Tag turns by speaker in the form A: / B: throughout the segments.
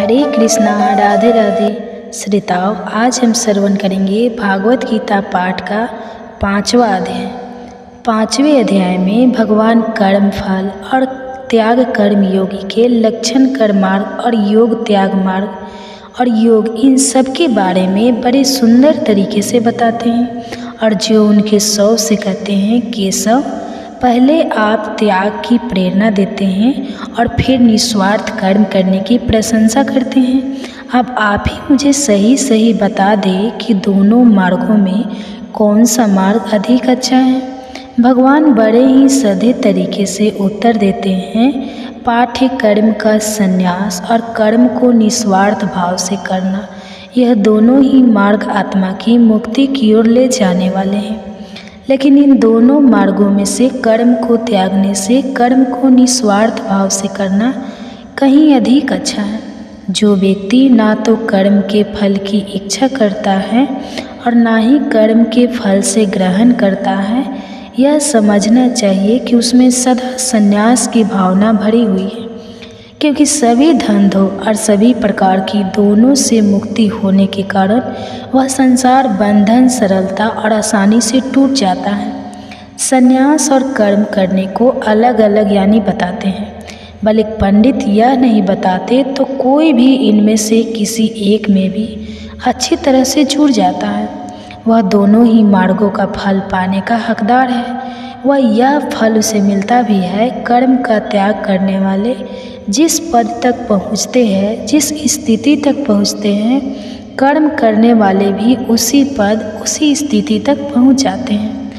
A: हरे कृष्णा, राधे राधे। श्रोताओं, आज हम श्रवण करेंगे भागवत गीता पाठ का 5वां अध्याय। 5वें अध्याय में भगवान कर्म फल और त्याग कर्म योगी के लक्षण, कर्म मार्ग और योग त्याग मार्ग और योग, इन सब के बारे में बड़े सुंदर तरीके से बताते हैं। और जो उनके 100 से कहते हैं, केशव, पहले आप त्याग की प्रेरणा देते हैं और फिर निस्वार्थ कर्म करने की प्रशंसा करते हैं। अब आप ही मुझे सही सही बता दें कि दोनों मार्गों में कौन सा मार्ग अधिक अच्छा है। भगवान बड़े ही सीधे तरीके से उत्तर देते हैं। पाठ्य कर्म का संन्यास और कर्म को निस्वार्थ भाव से करना, यह दोनों ही मार्ग आत्मा की मुक्ति की ओर ले जाने वाले हैं। लेकिन इन दोनों मार्गों में से कर्म को त्यागने से कर्म को निस्वार्थ भाव से करना कहीं अधिक अच्छा है। जो व्यक्ति ना तो कर्म के फल की इच्छा करता है और ना ही कर्म के फल से ग्रहण करता है, यह समझना चाहिए कि उसमें सदा संन्यास की भावना भरी हुई है, क्योंकि सभी धंधों और सभी प्रकार की दोनों से मुक्ति होने के कारण वह संसार बंधन सरलता और आसानी से टूट जाता है। संन्यास और कर्म करने को अलग अलग यानी बताते हैं, बल्कि पंडित यह नहीं बताते तो कोई भी इनमें से किसी एक में भी अच्छी तरह से जुड़ जाता है। वह दोनों ही मार्गों का फल पाने का हकदार है। वह यह फल उसे मिलता भी है। कर्म का त्याग करने वाले जिस पद तक पहुँचते हैं, जिस स्थिति तक पहुँचते हैं, कर्म करने वाले भी उसी पद, उसी स्थिति तक पहुँच जाते हैं।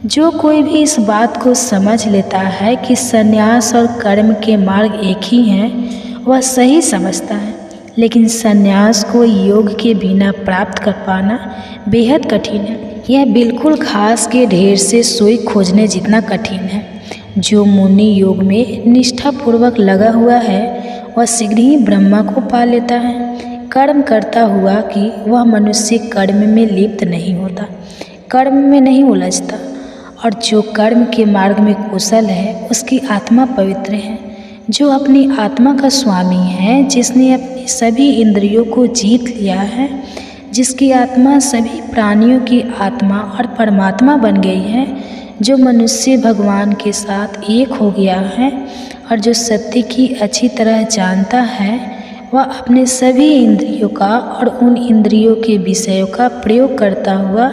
A: जो कोई भी इस बात को समझ लेता है कि संन्यास और कर्म के मार्ग एक ही हैं, वह सही समझता है। लेकिन संन्यास को योग के बिना प्राप्त कर पाना बेहद कठिन है। यह बिल्कुल घास के ढेर से सुई खोजने जितना कठिन है। जो मुनि योग में निष्ठापूर्वक लगा हुआ है, वह शीघ्र ही ब्रह्मा को पा लेता है। कर्म करता हुआ कि वह मनुष्य कर्म में लिप्त नहीं होता, कर्म में नहीं उलझता, और जो कर्म के मार्ग में कुशल है, उसकी आत्मा पवित्र है। जो अपनी आत्मा का स्वामी है, जिसने अपनी सभी इंद्रियों को जीत लिया है, जिसकी आत्मा सभी प्राणियों की आत्मा और परमात्मा बन गई है, जो मनुष्य भगवान के साथ एक हो गया है और जो सत्य की अच्छी तरह जानता है, वह अपने सभी इंद्रियों का और उन इंद्रियों के विषयों का प्रयोग करता हुआ,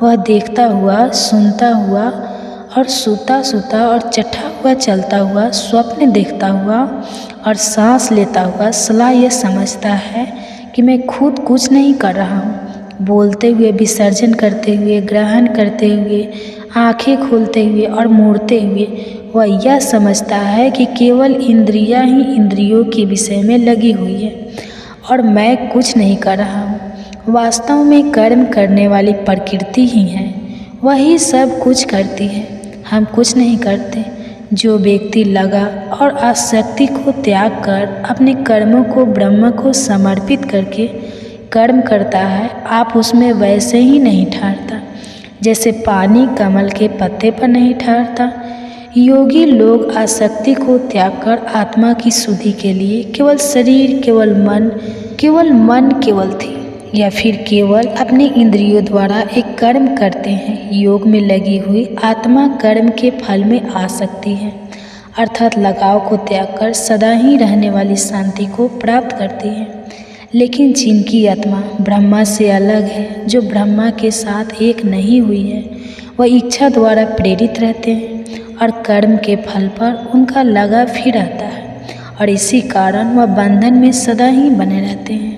A: वह देखता हुआ, सुनता हुआ और सूता सूता और चढ़ा हुआ चलता हुआ, स्वप्न देखता हुआ और सांस लेता हुआ सदा यह समझता है कि मैं खुद कुछ नहीं कर रहा हूँ। बोलते हुए, विसर्जन करते हुए, ग्रहण करते हुए, आंखें खोलते हुए और मोड़ते हुए, वह यह समझता है कि केवल इंद्रियां ही इंद्रियों के विषय में लगी हुई है और मैं कुछ नहीं कर रहा हूँ। वास्तव में कर्म करने वाली प्रकृति ही है, वही सब कुछ करती है, हम कुछ नहीं करते। जो व्यक्ति लगा और आसक्ति को त्याग कर अपने कर्मों को ब्रह्म को समर्पित करके कर्म करता है, आप उसमें वैसे ही नहीं ठहरता जैसे पानी कमल के पत्ते पर नहीं ठहरता। योगी लोग आसक्ति को त्याग कर आत्मा की शुद्धि के लिए केवल शरीर, केवल मन केवल थी या फिर केवल अपने इंद्रियों द्वारा एक कर्म करते हैं। योग में लगी हुई आत्मा कर्म के फल में आ सकती है, अर्थात लगाव को त्याग कर सदा ही रहने वाली शांति को प्राप्त करती है। लेकिन जिनकी आत्मा ब्रह्मा से अलग है, जो ब्रह्मा के साथ एक नहीं हुई है, वह इच्छा द्वारा प्रेरित रहते हैं और कर्म के फल पर उनका लगा फिर रहता है और इसी कारण वह बंधन में सदा ही बने रहते हैं।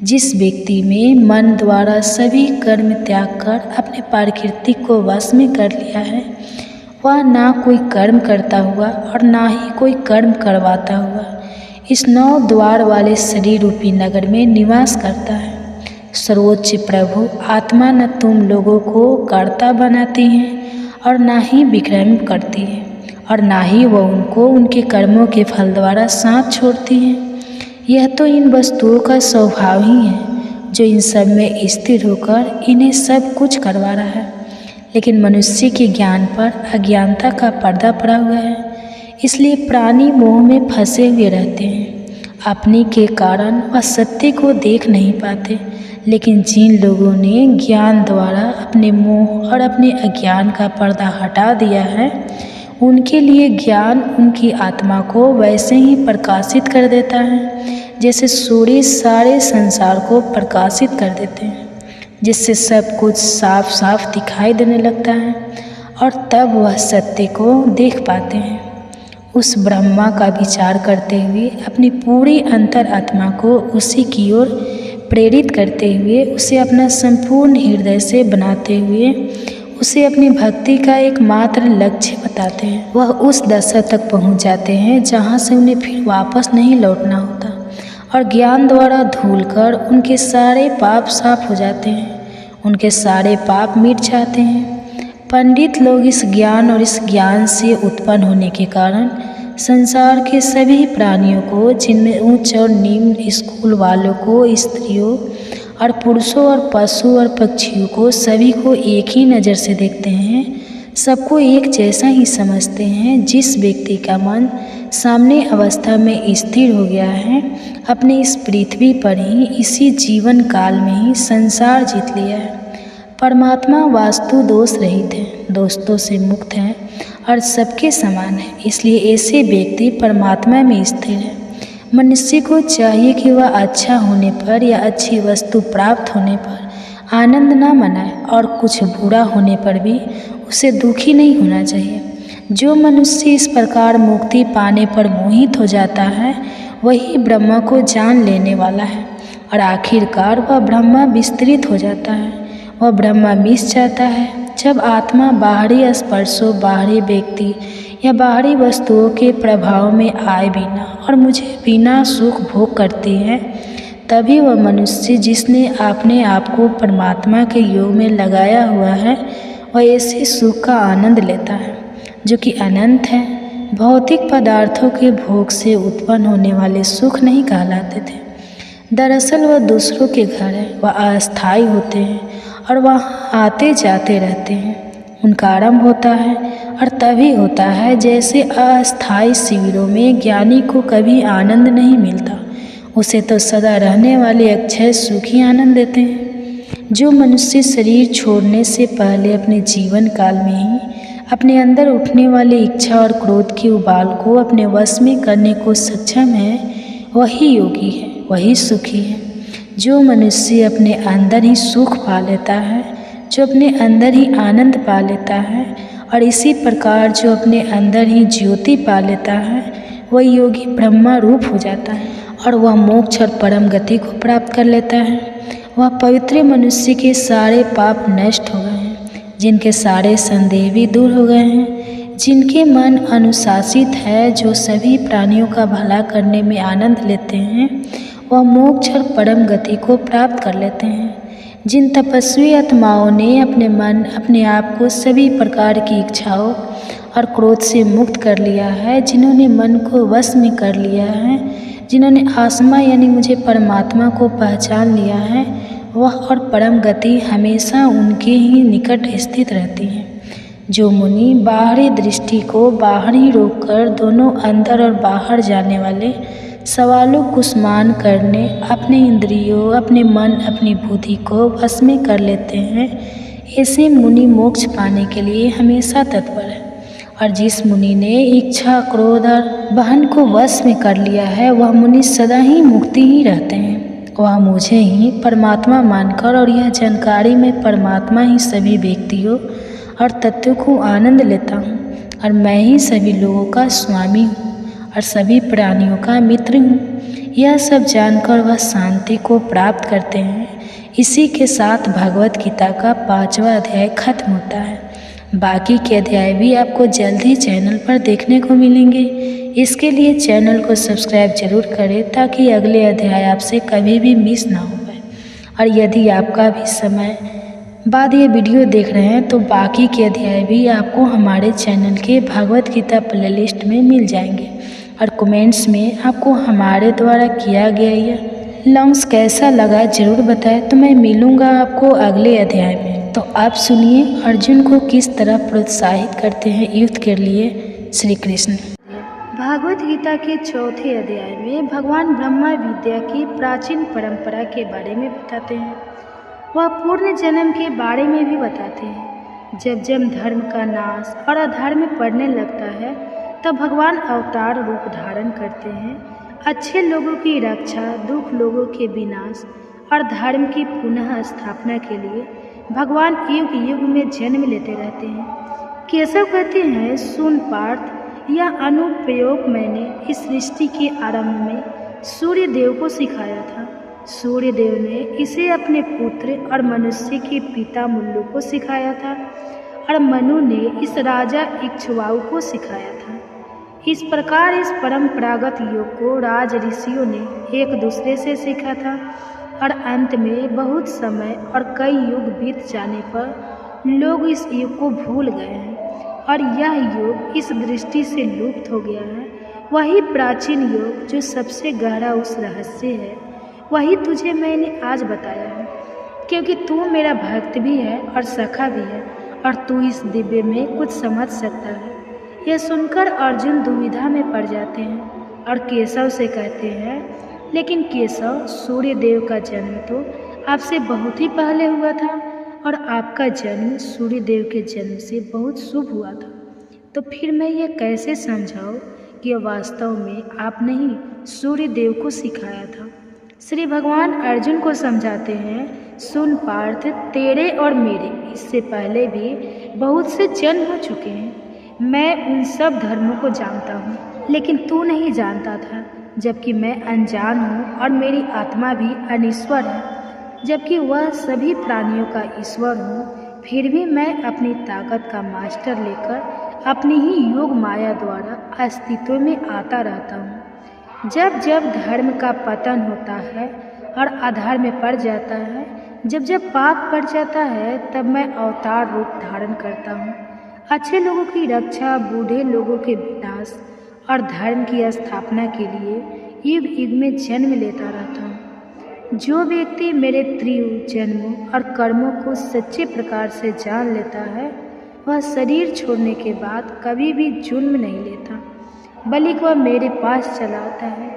A: जिस व्यक्ति में मन द्वारा सभी कर्म त्याग कर अपने प्रकृति को वश में कर लिया है, वह ना कोई कर्म करता हुआ और ना ही कोई कर्म करवाता हुआ इस 9 द्वार वाले शरीर रूपी नगर में निवास करता है। सर्वोच्च प्रभु आत्मा न तुम लोगों को कर्ता बनाती हैं और ना ही विक्रम करती है, और ना ही वह उनको उनके कर्मों के फल द्वारा साथ छोड़ती है। यह तो इन वस्तुओं का स्वभाव ही है, जो इन सब में स्थिर होकर इन्हें सब कुछ करवा रहा है। लेकिन मनुष्य के ज्ञान पर अज्ञानता का पर्दा पड़ा हुआ है, इसलिए प्राणी मोह में फंसे हुए रहते हैं अपने के कारण वह सत्य को देख नहीं पाते, लेकिन जिन लोगों ने ज्ञान द्वारा अपने मोह और अपने अज्ञान का पर्दा हटा दिया है, उनके लिए ज्ञान उनकी आत्मा को वैसे ही प्रकाशित कर देता है जैसे सूर्य सारे संसार को प्रकाशित कर देते हैं, जिससे सब कुछ साफ साफ दिखाई देने लगता है और तब वह सत्य को देख पाते हैं। उस ब्रह्मा का विचार करते हुए अपनी पूरी अंतर आत्मा को उसी की ओर प्रेरित करते हुए, उसे अपना संपूर्ण हृदय से बनाते हुए, उसे अपनी भक्ति का एकमात्र लक्ष्य बताते हैं। वह उस दशा तक पहुंच जाते हैं जहां से उन्हें फिर वापस नहीं लौटना होता और ज्ञान द्वारा धुलकर उनके सारे पाप साफ हो जाते हैं, उनके सारे पाप मिट जाते हैं। पंडित लोग इस ज्ञान और इस ज्ञान से उत्पन्न होने के कारण संसार के सभी प्राणियों को, जिनमें उच्च और निम्न, स्कूल वालों को, स्त्रियों और पुरुषों और पशु और पक्षियों को, सभी को एक ही नज़र से देखते हैं, सबको एक जैसा ही समझते हैं। जिस व्यक्ति का मन सामने अवस्था में स्थिर हो गया है, अपने इस पृथ्वी पर ही इसी जीवन काल में ही संसार जीत लिया है। परमात्मा वास्तु दोष रहित है, दोस्तों से मुक्त है और सबके समान है, इसलिए ऐसे व्यक्ति परमात्मा में स्थिर है। मनुष्य को चाहिए कि वह अच्छा होने पर या अच्छी वस्तु प्राप्त होने पर आनंद न मनाए और कुछ बुरा होने पर भी उसे दुखी नहीं होना चाहिए। जो मनुष्य इस प्रकार मुक्ति पाने पर मोहित हो जाता है, वही ब्रह्मा को जान लेने वाला है और आखिरकार वह ब्रह्मा विस्तृत हो जाता है, वह ब्रह्मा मिस जाता है। जब आत्मा बाहरी स्पर्शों, बाहरी व्यक्ति या बाहरी वस्तुओं के प्रभाव में आए बिना और मुझे बिना सुख भोग करती है, तभी वह मनुष्य जिसने अपने आप को परमात्मा के योग में लगाया हुआ है, वह ऐसे सुख का आनंद लेता है जो कि अनंत है। भौतिक पदार्थों के भोग से उत्पन्न होने वाले सुख नहीं कहलाते थे। दरअसल वह दूसरों के घर है, वह अस्थायी होते हैं और वह आते जाते रहते हैं। उनका आरंभ होता है और तभी होता है जैसे अस्थायी शिविरों में ज्ञानी को कभी आनंद नहीं मिलता, उसे तो सदा रहने वाले अक्षय सुख ही आनंद देते हैं। जो मनुष्य शरीर छोड़ने से पहले अपने जीवन काल में ही अपने अंदर उठने वाली इच्छा और क्रोध के उबाल को अपने वश में करने को सक्षम है, वही योगी है, वही सुखी है। जो मनुष्य अपने अंदर ही सुख पा लेता है, जो अपने अंदर ही आनंद पा लेता है और इसी प्रकार जो अपने अंदर ही ज्योति पा लेता है, वह योगी ब्रह्मा रूप हो जाता है और वह मोक्ष और परम गति को प्राप्त कर लेता है। वह पवित्र मनुष्य के सारे पाप नष्ट हो गए हैं, जिनके सारे संदेह भी दूर हो गए हैं, जिनके मन अनुशासित है, जो सभी प्राणियों का भला करने में आनंद लेते हैं, वह मोक्ष और परम गति को प्राप्त कर लेते हैं। जिन तपस्वी आत्माओं ने अपने मन, अपने आप को सभी प्रकार की इच्छाओं और क्रोध से मुक्त कर लिया है, जिन्होंने मन को वश में कर लिया है, जिन्होंने आत्मा यानी मुझे परमात्मा को पहचान लिया है, वह और परम गति हमेशा उनके ही निकट स्थित रहती है। जो मुनि बाहरी दृष्टि को बाहर ही रोककर दोनों अंदर और बाहर जाने वाले सवालों को स्मरण करने, अपने इंद्रियों, अपने मन, अपनी बुद्धि को वश में कर लेते हैं, ऐसे मुनि मोक्ष पाने के लिए हमेशा तत्पर है। और जिस मुनि ने इच्छा, क्रोध और बहन को वश में कर लिया है, वह मुनि सदा ही मुक्ति ही रहते हैं। वह मुझे ही परमात्मा मानकर और यह जानकारी में परमात्मा ही सभी व्यक्तियों और तत्वों को आनंद लेता हूँ और मैं ही सभी लोगों का स्वामी हूँ और सभी प्राणियों का मित्र हूँ। यह सब जानकर वह शांति को प्राप्त करते हैं। इसी के साथ भगवत गीता का 5वां अध्याय खत्म होता है। बाकी के अध्याय भी आपको जल्द ही चैनल पर देखने को मिलेंगे। इसके लिए चैनल को सब्सक्राइब जरूर करें ताकि अगले अध्याय आपसे कभी भी मिस ना हो पाए। और यदि आपका भी समय बाद ये वीडियो देख रहे हैं तो बाकी के अध्याय भी आपको हमारे चैनल के भगवत गीता प्लेलिस्ट में मिल जाएंगे। और कमेंट्स में आपको हमारे द्वारा किया गया यह लॉन्ग्स कैसा लगा ज़रूर बताएं। तो मैं मिलूँगा आपको अगले अध्याय में। तो आप सुनिए अर्जुन को किस तरह प्रोत्साहित करते हैं युद्ध के लिए श्री कृष्ण। भागवत गीता के चौथे अध्याय में भगवान ब्रह्मा विद्या की प्राचीन परंपरा के बारे में बताते हैं। वह पूर्ण जन्म के बारे में भी बताते हैं। जब जब धर्म का नाश और अधर्म पड़ने लगता है तब भगवान अवतार रूप धारण करते हैं। अच्छे लोगों की रक्षा, दुख लोगों के विनाश और धर्म की पुनः स्थापना के लिए भगवान युग युग में जन्म लेते रहते हैं। केशव कहते हैं, सुन पार्थ, यह अनुप्रयोग मैंने इस सृष्टि के आरंभ में सूर्य देव को सिखाया था। सूर्य देव ने इसे अपने पुत्र और मनुष्य के पिता मुल्लू को सिखाया था और मनु ने इस राजा इक्ष्वाकु को सिखाया था। इस प्रकार इस परंपरागत योग को राज ऋषियों ने एक दूसरे से सीखा था और अंत में बहुत समय और कई युग बीत जाने पर लोग इस युग को भूल गए हैं और यह योग इस दृष्टि से लुप्त हो गया है। वही प्राचीन योग जो सबसे गहरा उस रहस्य है, वही तुझे मैंने आज बताया है, क्योंकि तू मेरा भक्त भी है और सखा भी है और तू इस दिव्य में कुछ समझ सकता है। यह सुनकर अर्जुन दुविधा में पड़ जाते हैं और केशव से कहते हैं, लेकिन केशव, सूर्य देव का जन्म तो आपसे बहुत ही पहले हुआ था और आपका जन्म सूर्य देव के जन्म से बहुत शुभ हुआ था, तो फिर मैं ये कैसे समझाऊं कि वास्तव में आप नहीं सूर्य देव को सिखाया था। श्री भगवान अर्जुन को समझाते हैं, सुन पार्थ, तेरे और मेरे इससे पहले भी बहुत से जन्म हो चुके हैं। मैं उन सब धर्मों को जानता हूँ, लेकिन तू नहीं जानता था, जबकि मैं अनजान हूँ और मेरी आत्मा भी अनिश्वर है। जबकि वह सभी प्राणियों का ईश्वर हूँ, फिर भी मैं अपनी ताकत का मास्टर लेकर अपनी ही योग माया द्वारा अस्तित्व में आता रहता हूँ। जब जब धर्म का पतन होता है और अधर्म में पड़ जाता है, जब जब पाप पड़ जाता है, तब मैं अवतार रूप धारण करता हूँ। अच्छे लोगों की रक्षा, बूढ़े लोगों के विनाश और धर्म की स्थापना के लिए युग युग में जन्म लेता रहता हूँ। जो व्यक्ति मेरे त्रियुग जन्मों और कर्मों को सच्चे प्रकार से जान लेता है, वह शरीर छोड़ने के बाद कभी भी जुर्म नहीं लेता, बल्कि वह मेरे पास चला आता है।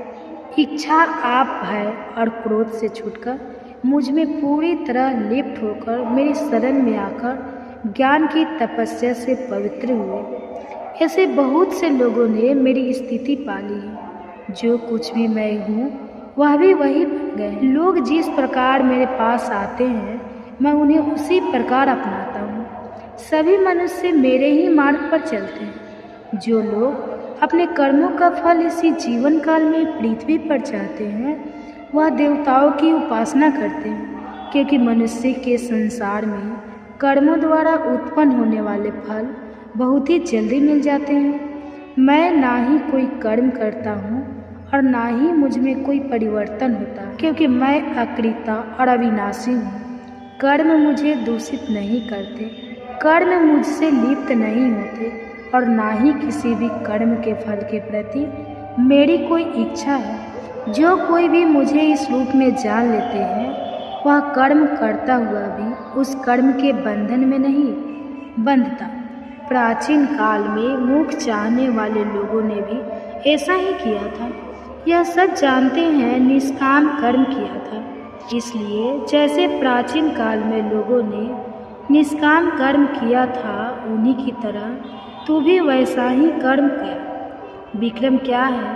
A: इच्छा, आप, भय और क्रोध से छूटकर मुझ में पूरी तरह लिप्त होकर मेरी शरण में आकर ज्ञान की तपस्या से पवित्र हुए। ऐसे बहुत से लोगों ने मेरी स्थिति पाली है। जो कुछ भी मैं हूँ वह भी वही बन गए। लोग जिस प्रकार मेरे पास आते हैं, मैं उन्हें उसी प्रकार अपनाता हूँ। सभी मनुष्य मेरे ही मार्ग पर चलते हैं। जो लोग अपने कर्मों का फल इसी जीवन काल में पृथ्वी पर चाहते हैं, वह देवताओं की उपासना करते हैं, क्योंकि मनुष्य के संसार में कर्मों द्वारा उत्पन्न होने वाले फल बहुत ही जल्दी मिल जाते हैं। मैं ना ही कोई कर्म करता हूँ और ना ही मुझ में कोई परिवर्तन होता, क्योंकि मैं अकृता और अविनाशी हूँ। कर्म मुझे दूषित नहीं करते, कर्म मुझसे लिप्त नहीं होते और ना ही किसी भी कर्म के फल के प्रति मेरी कोई इच्छा है। जो कोई भी मुझे इस रूप में जान लेते हैं, वह कर्म करता हुआ भी उस कर्म के बंधन में नहीं बंधता। प्राचीन काल में मोक्ष चाहने वाले लोगों ने भी ऐसा ही किया था। यह सब जानते हैं, निष्काम कर्म किया था। इसलिए जैसे प्राचीन काल में लोगों ने निष्काम कर्म किया था, उन्हीं की तरह तू भी वैसा ही कर्म कर। विक्रम क्या है,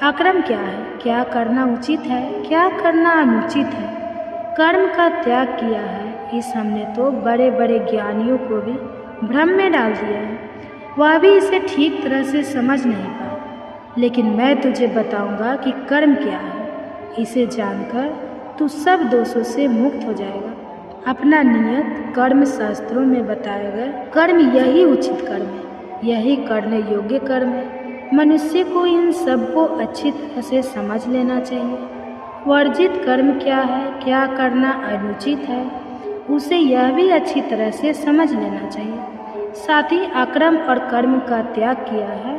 A: अक्रम क्या है, क्या करना उचित है, क्या करना अनुचित है, कर्म का त्याग किया है, इस हमने तो बड़े बड़े ज्ञानियों को भी भ्रम में डाल दिया है। वह भी इसे ठीक तरह से समझ नहीं पाए। लेकिन मैं तुझे बताऊंगा कि कर्म क्या है। इसे जानकर तू सब दोषों से मुक्त हो जाएगा। अपना नियत कर्म शास्त्रों में बताया गया कर्म यही उचित कर्म है, यही करने योग्य कर्म है। मनुष्य को इन सब को अच्छी तरह से समझ लेना चाहिए। वर्जित कर्म क्या है, क्या करना अनुचित है, उसे यह भी अच्छी तरह से समझ लेना चाहिए। साथ ही अकर्म और कर्म का त्याग किया है,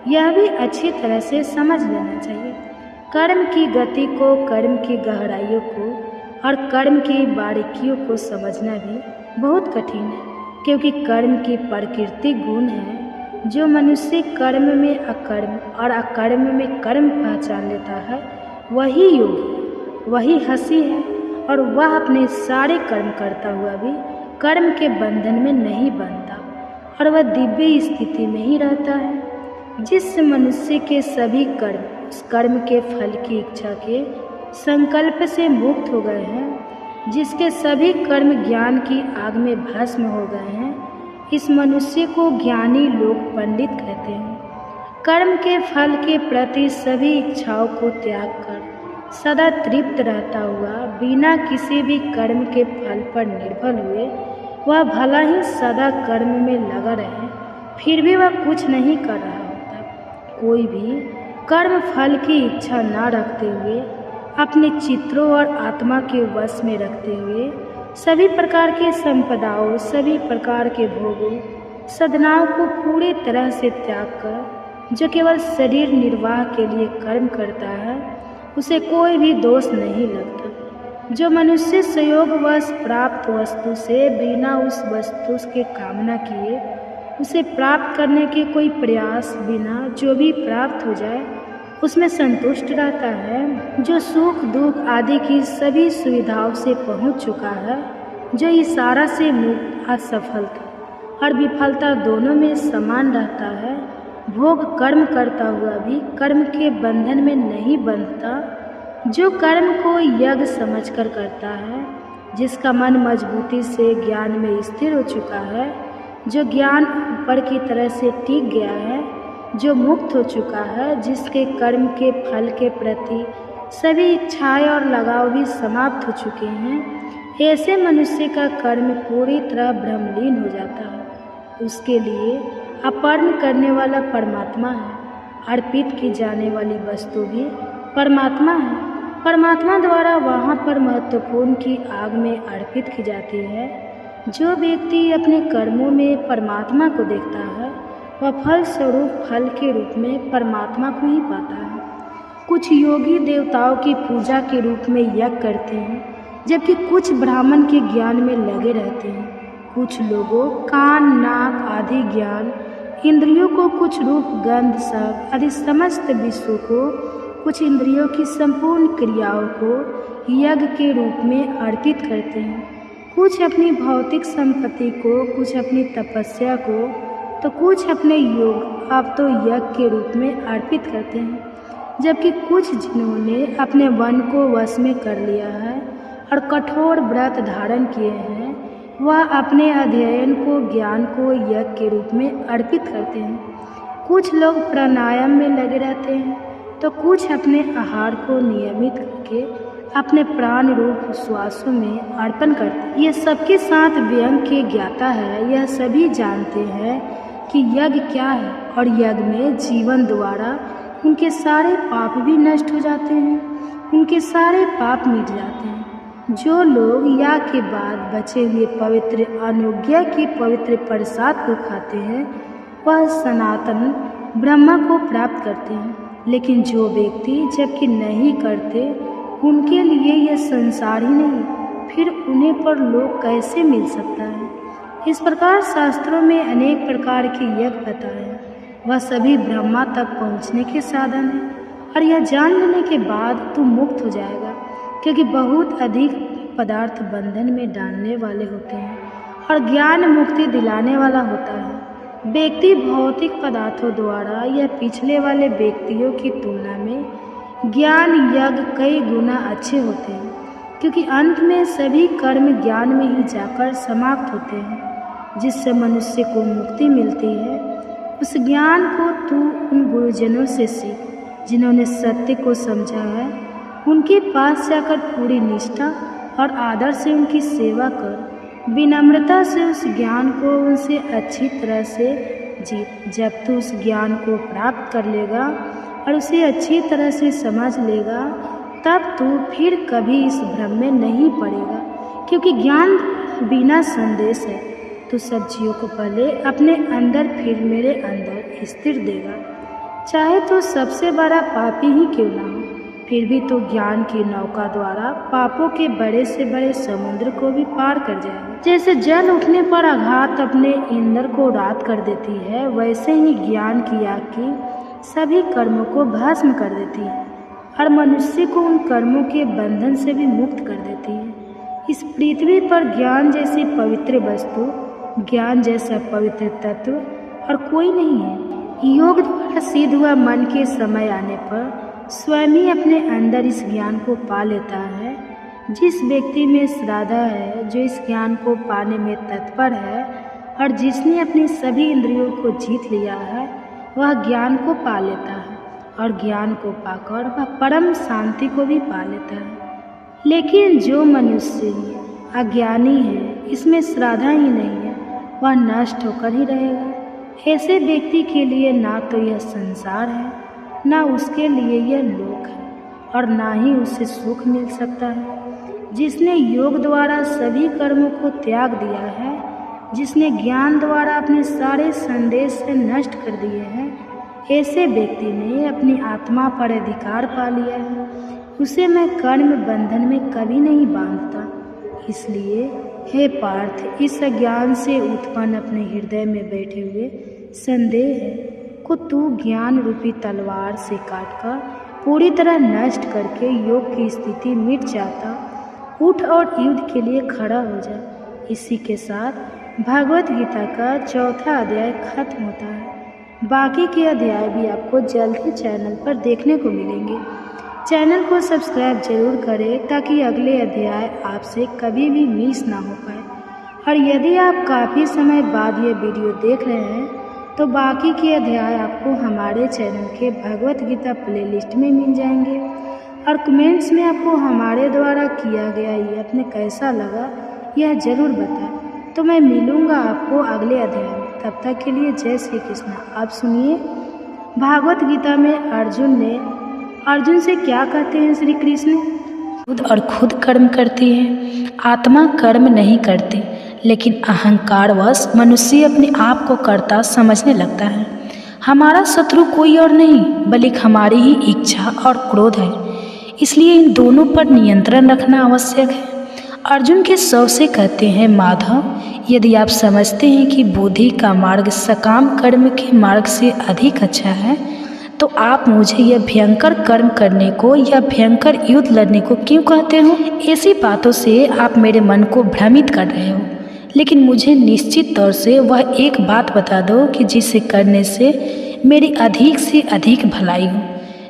A: यह भी अच्छी तरह से समझ लेना चाहिए। कर्म की गति को, कर्म की गहराइयों को और कर्म की बारीकियों को समझना भी बहुत कठिन है, क्योंकि कर्म की प्रकृति गुण है जो मनुष्य कर्म में अकर्म और अकर्म में कर्म पहचान लेता है वही योगी, वही हंसी है, और वह अपने सारे कर्म करता हुआ भी कर्म के बंधन में नहीं बंधता और वह दिव्य स्थिति में ही रहता है। जिस मनुष्य के सभी कर्म उस कर्म के फल की इच्छा के संकल्प से मुक्त हो गए हैं, जिसके सभी कर्म ज्ञान की आग में भस्म हो गए हैं, इस मनुष्य को ज्ञानी लोग पंडित कहते हैं। कर्म के फल के प्रति सभी इच्छाओं को त्याग कर सदा तृप्त रहता हुआ बिना किसी भी कर्म के फल पर निर्भर हुए वह भला ही सदा कर्म में लगा रहे, फिर भी वह कुछ नहीं कर रहा होता। कोई भी कर्म फल की इच्छा न रखते हुए अपने चित्रों और आत्मा के वश में रखते हुए सभी प्रकार के संपदाओं, सभी प्रकार के भोगों, सदनाओं को पूरी तरह से त्याग कर जो केवल शरीर निर्वाह के लिए कर्म करता है, उसे कोई भी दोष नहीं लगता। जो मनुष्य संयोगवश प्राप्त वस्तु से बिना उस वस्तु के कामना किए उसे प्राप्त करने के कोई प्रयास बिना जो भी प्राप्त हो जाए उसमें संतुष्ट रहता है, जो सुख दुख आदि की सभी सुविधाओं से पहुंच चुका है, जो इशारा से मुक्त असफलता और विफलता दोनों में समान रहता है, भोग कर्म करता हुआ भी कर्म के बंधन में नहीं बंधता, जो कर्म को यज्ञ समझकर करता है, जिसका मन मजबूती से ज्ञान में स्थिर हो चुका है, जो ज्ञान ऊपर की तरह से टिक गया है, जो मुक्त हो चुका है, जिसके कर्म के फल के प्रति सभी इच्छाएं और लगाव भी समाप्त हो चुके हैं, ऐसे मनुष्य का कर्म पूरी तरह ब्रह्मलीन हो जाता है। उसके लिए अर्पण करने वाला परमात्मा है, अर्पित की जाने वाली वस्तु भी परमात्मा है। परमात्मा द्वारा वहाँ पर महत्वपूर्ण की आग में अर्पित की जाती है। जो व्यक्ति अपने कर्मों में परमात्मा को देखता है वह फल स्वरूप फल के रूप में परमात्मा को ही पाता है। कुछ योगी देवताओं की पूजा के रूप में यज्ञ करते हैं, जबकि कुछ ब्राह्मण के ज्ञान में लगे रहते हैं। कुछ लोगों कान नाक आदि ज्ञान इंद्रियों को, कुछ रूप गंध शब्द आदि समस्त विश्व को, कुछ इंद्रियों की संपूर्ण क्रियाओं को यज्ञ के रूप में अर्पित करते हैं। कुछ अपनी भौतिक संपत्ति को, कुछ अपनी तपस्या को, तो कुछ अपने योग अब तो यज्ञ के रूप में अर्पित करते हैं। जबकि कुछ जिन्होंने अपने मन को वश में कर लिया है और कठोर व्रत धारण किए हैं, वह अपने अध्ययन को, ज्ञान को यज्ञ के रूप में अर्पित करते हैं। कुछ लोग प्राणायाम में लगे रहते हैं, तो कुछ अपने आहार को नियमित करके अपने प्राण रूप श्वासों में अर्पण करते हैं। ये सबके साथ व्यंग के ज्ञाता है, यह सभी जानते हैं कि यज्ञ क्या है, और यज्ञ में जीवन द्वारा उनके सारे पाप भी नष्ट हो जाते हैं, उनके सारे पाप मिट जाते हैं। जो लोग याग के बाद बचे हुए पवित्र अनुज्ञा की पवित्र प्रसाद को खाते हैं वह सनातन ब्रह्मा को प्राप्त करते हैं, लेकिन जो व्यक्ति जबकि नहीं करते उनके लिए यह संसार ही नहीं, फिर उन्हें पर लोक कैसे मिल सकता है। इस प्रकार शास्त्रों में अनेक प्रकार के यज्ञ बताए हैं, वह सभी ब्रह्मा तक पहुँचने के साधन हैं, और यह जान लेने के बाद तू मुक्त हो जाएगा, क्योंकि बहुत अधिक पदार्थ बंधन में डालने वाले होते हैं और ज्ञान मुक्ति दिलाने वाला होता है। व्यक्ति भौतिक पदार्थों द्वारा या पिछले वाले व्यक्तियों की तुलना में ज्ञान यज्ञ कई गुना अच्छे होते हैं, क्योंकि अंत में सभी कर्म ज्ञान में ही जाकर समाप्त होते हैं। जिससे मनुष्य को मुक्ति मिलती है, उस ज्ञान को तू उन गुरुजनों से सीख जिन्होंने सत्य को समझा है। उनके पास जाकर पूरी निष्ठा और आदर से उनकी सेवा कर, विनम्रता से उस ज्ञान को उनसे अच्छी तरह से जीत। जब तू उस ज्ञान को प्राप्त कर लेगा और उसे अच्छी तरह से समझ लेगा, तब तू फिर कभी इस भ्रम में नहीं पड़ेगा, क्योंकि ज्ञान बिना संदेश है। तो सब जीवों को पहले अपने अंदर फिर मेरे अंदर स्थिर देगा, चाहे तो सबसे बड़ा पापी ही क्यों ना हो, फिर भी तो ज्ञान की नौका द्वारा पापों के बड़े से बड़े समुद्र को भी पार कर जाएगा। जैसे जल उठने पर आघात अपने ईंधन को रात कर देती है, वैसे ही ज्ञान की आग की सभी कर्मों को भस्म कर देती है और मनुष्य को उन कर्मों के बंधन से भी मुक्त कर देती है। इस पृथ्वी पर ज्ञान जैसी पवित्र वस्तु, ज्ञान जैसा पवित्र तत्व और कोई नहीं है। योग द्वारा सिद्ध हुआ मन के समय आने पर स्वयं ही अपने अंदर इस ज्ञान को पा लेता है। जिस व्यक्ति में श्रद्धा है, जो इस ज्ञान को पाने में तत्पर है और जिसने अपनी सभी इंद्रियों को जीत लिया है, वह ज्ञान को पा लेता है और ज्ञान को पाकर वह परम शांति को भी पा लेता है। लेकिन जो मनुष्य अज्ञानी है, इसमें श्रद्धा ही नहीं है, वह नष्ट होकर ही रहेगा। ऐसे व्यक्ति के लिए ना तो यह संसार है, ना उसके लिए यह लोक है और ना ही उसे सुख मिल सकता है। जिसने योग द्वारा सभी कर्मों को त्याग दिया है, जिसने ज्ञान द्वारा अपने सारे संदेश से नष्ट कर दिए हैं, ऐसे व्यक्ति ने अपनी आत्मा पर अधिकार पा लिया है। उसे मैं कर्म बंधन में कभी नहीं बांधता। इसलिए हे पार्थ, इस अज्ञान से उत्पन्न अपने हृदय में बैठे हुए संदेह को तू ज्ञान रूपी तलवार से काटकर पूरी तरह नष्ट करके योग की स्थिति मिट जाता। उठ और युद्ध के लिए खड़ा हो जा। इसी के साथ भागवत गीता का 4था अध्याय खत्म होता है। बाकी के अध्याय भी आपको जल्द ही चैनल पर देखने को मिलेंगे। चैनल को सब्सक्राइब जरूर करें ताकि अगले अध्याय आपसे कभी भी मिस ना हो पाए। और यदि आप काफ़ी समय बाद ये वीडियो देख रहे हैं तो बाकी के अध्याय आपको हमारे चैनल के भगवत गीता प्लेलिस्ट में मिल जाएंगे। और कमेंट्स में आपको हमारे द्वारा किया गया यत्न कैसा लगा यह ज़रूर बताएं। तो मैं मिलूँगा आपको अगले अध्याय में। तब तक के लिए जय श्री कृष्ण। आप सुनिए भागवत गीता में अर्जुन से क्या कहते हैं श्री कृष्ण। खुद कर्म करती है, आत्मा कर्म नहीं करती, लेकिन अहंकारवश मनुष्य अपने आप को कर्ता समझने लगता है। हमारा शत्रु कोई और नहीं बल्कि हमारी ही इच्छा और क्रोध है, इसलिए इन दोनों पर नियंत्रण रखना आवश्यक है। अर्जुन के शव से कहते हैं, माधव, यदि आप समझते हैं कि बुद्धि का मार्ग सकाम कर्म के मार्ग से अधिक अच्छा है, तो आप मुझे यह भयंकर कर्म करने को या भयंकर युद्ध लड़ने को क्यों कहते हो? ऐसी बातों से आप मेरे मन को भ्रमित कर रहे हो। लेकिन मुझे निश्चित तौर से वह एक बात बता दो कि जिसे करने से मेरी अधिक से अधिक भलाई हो।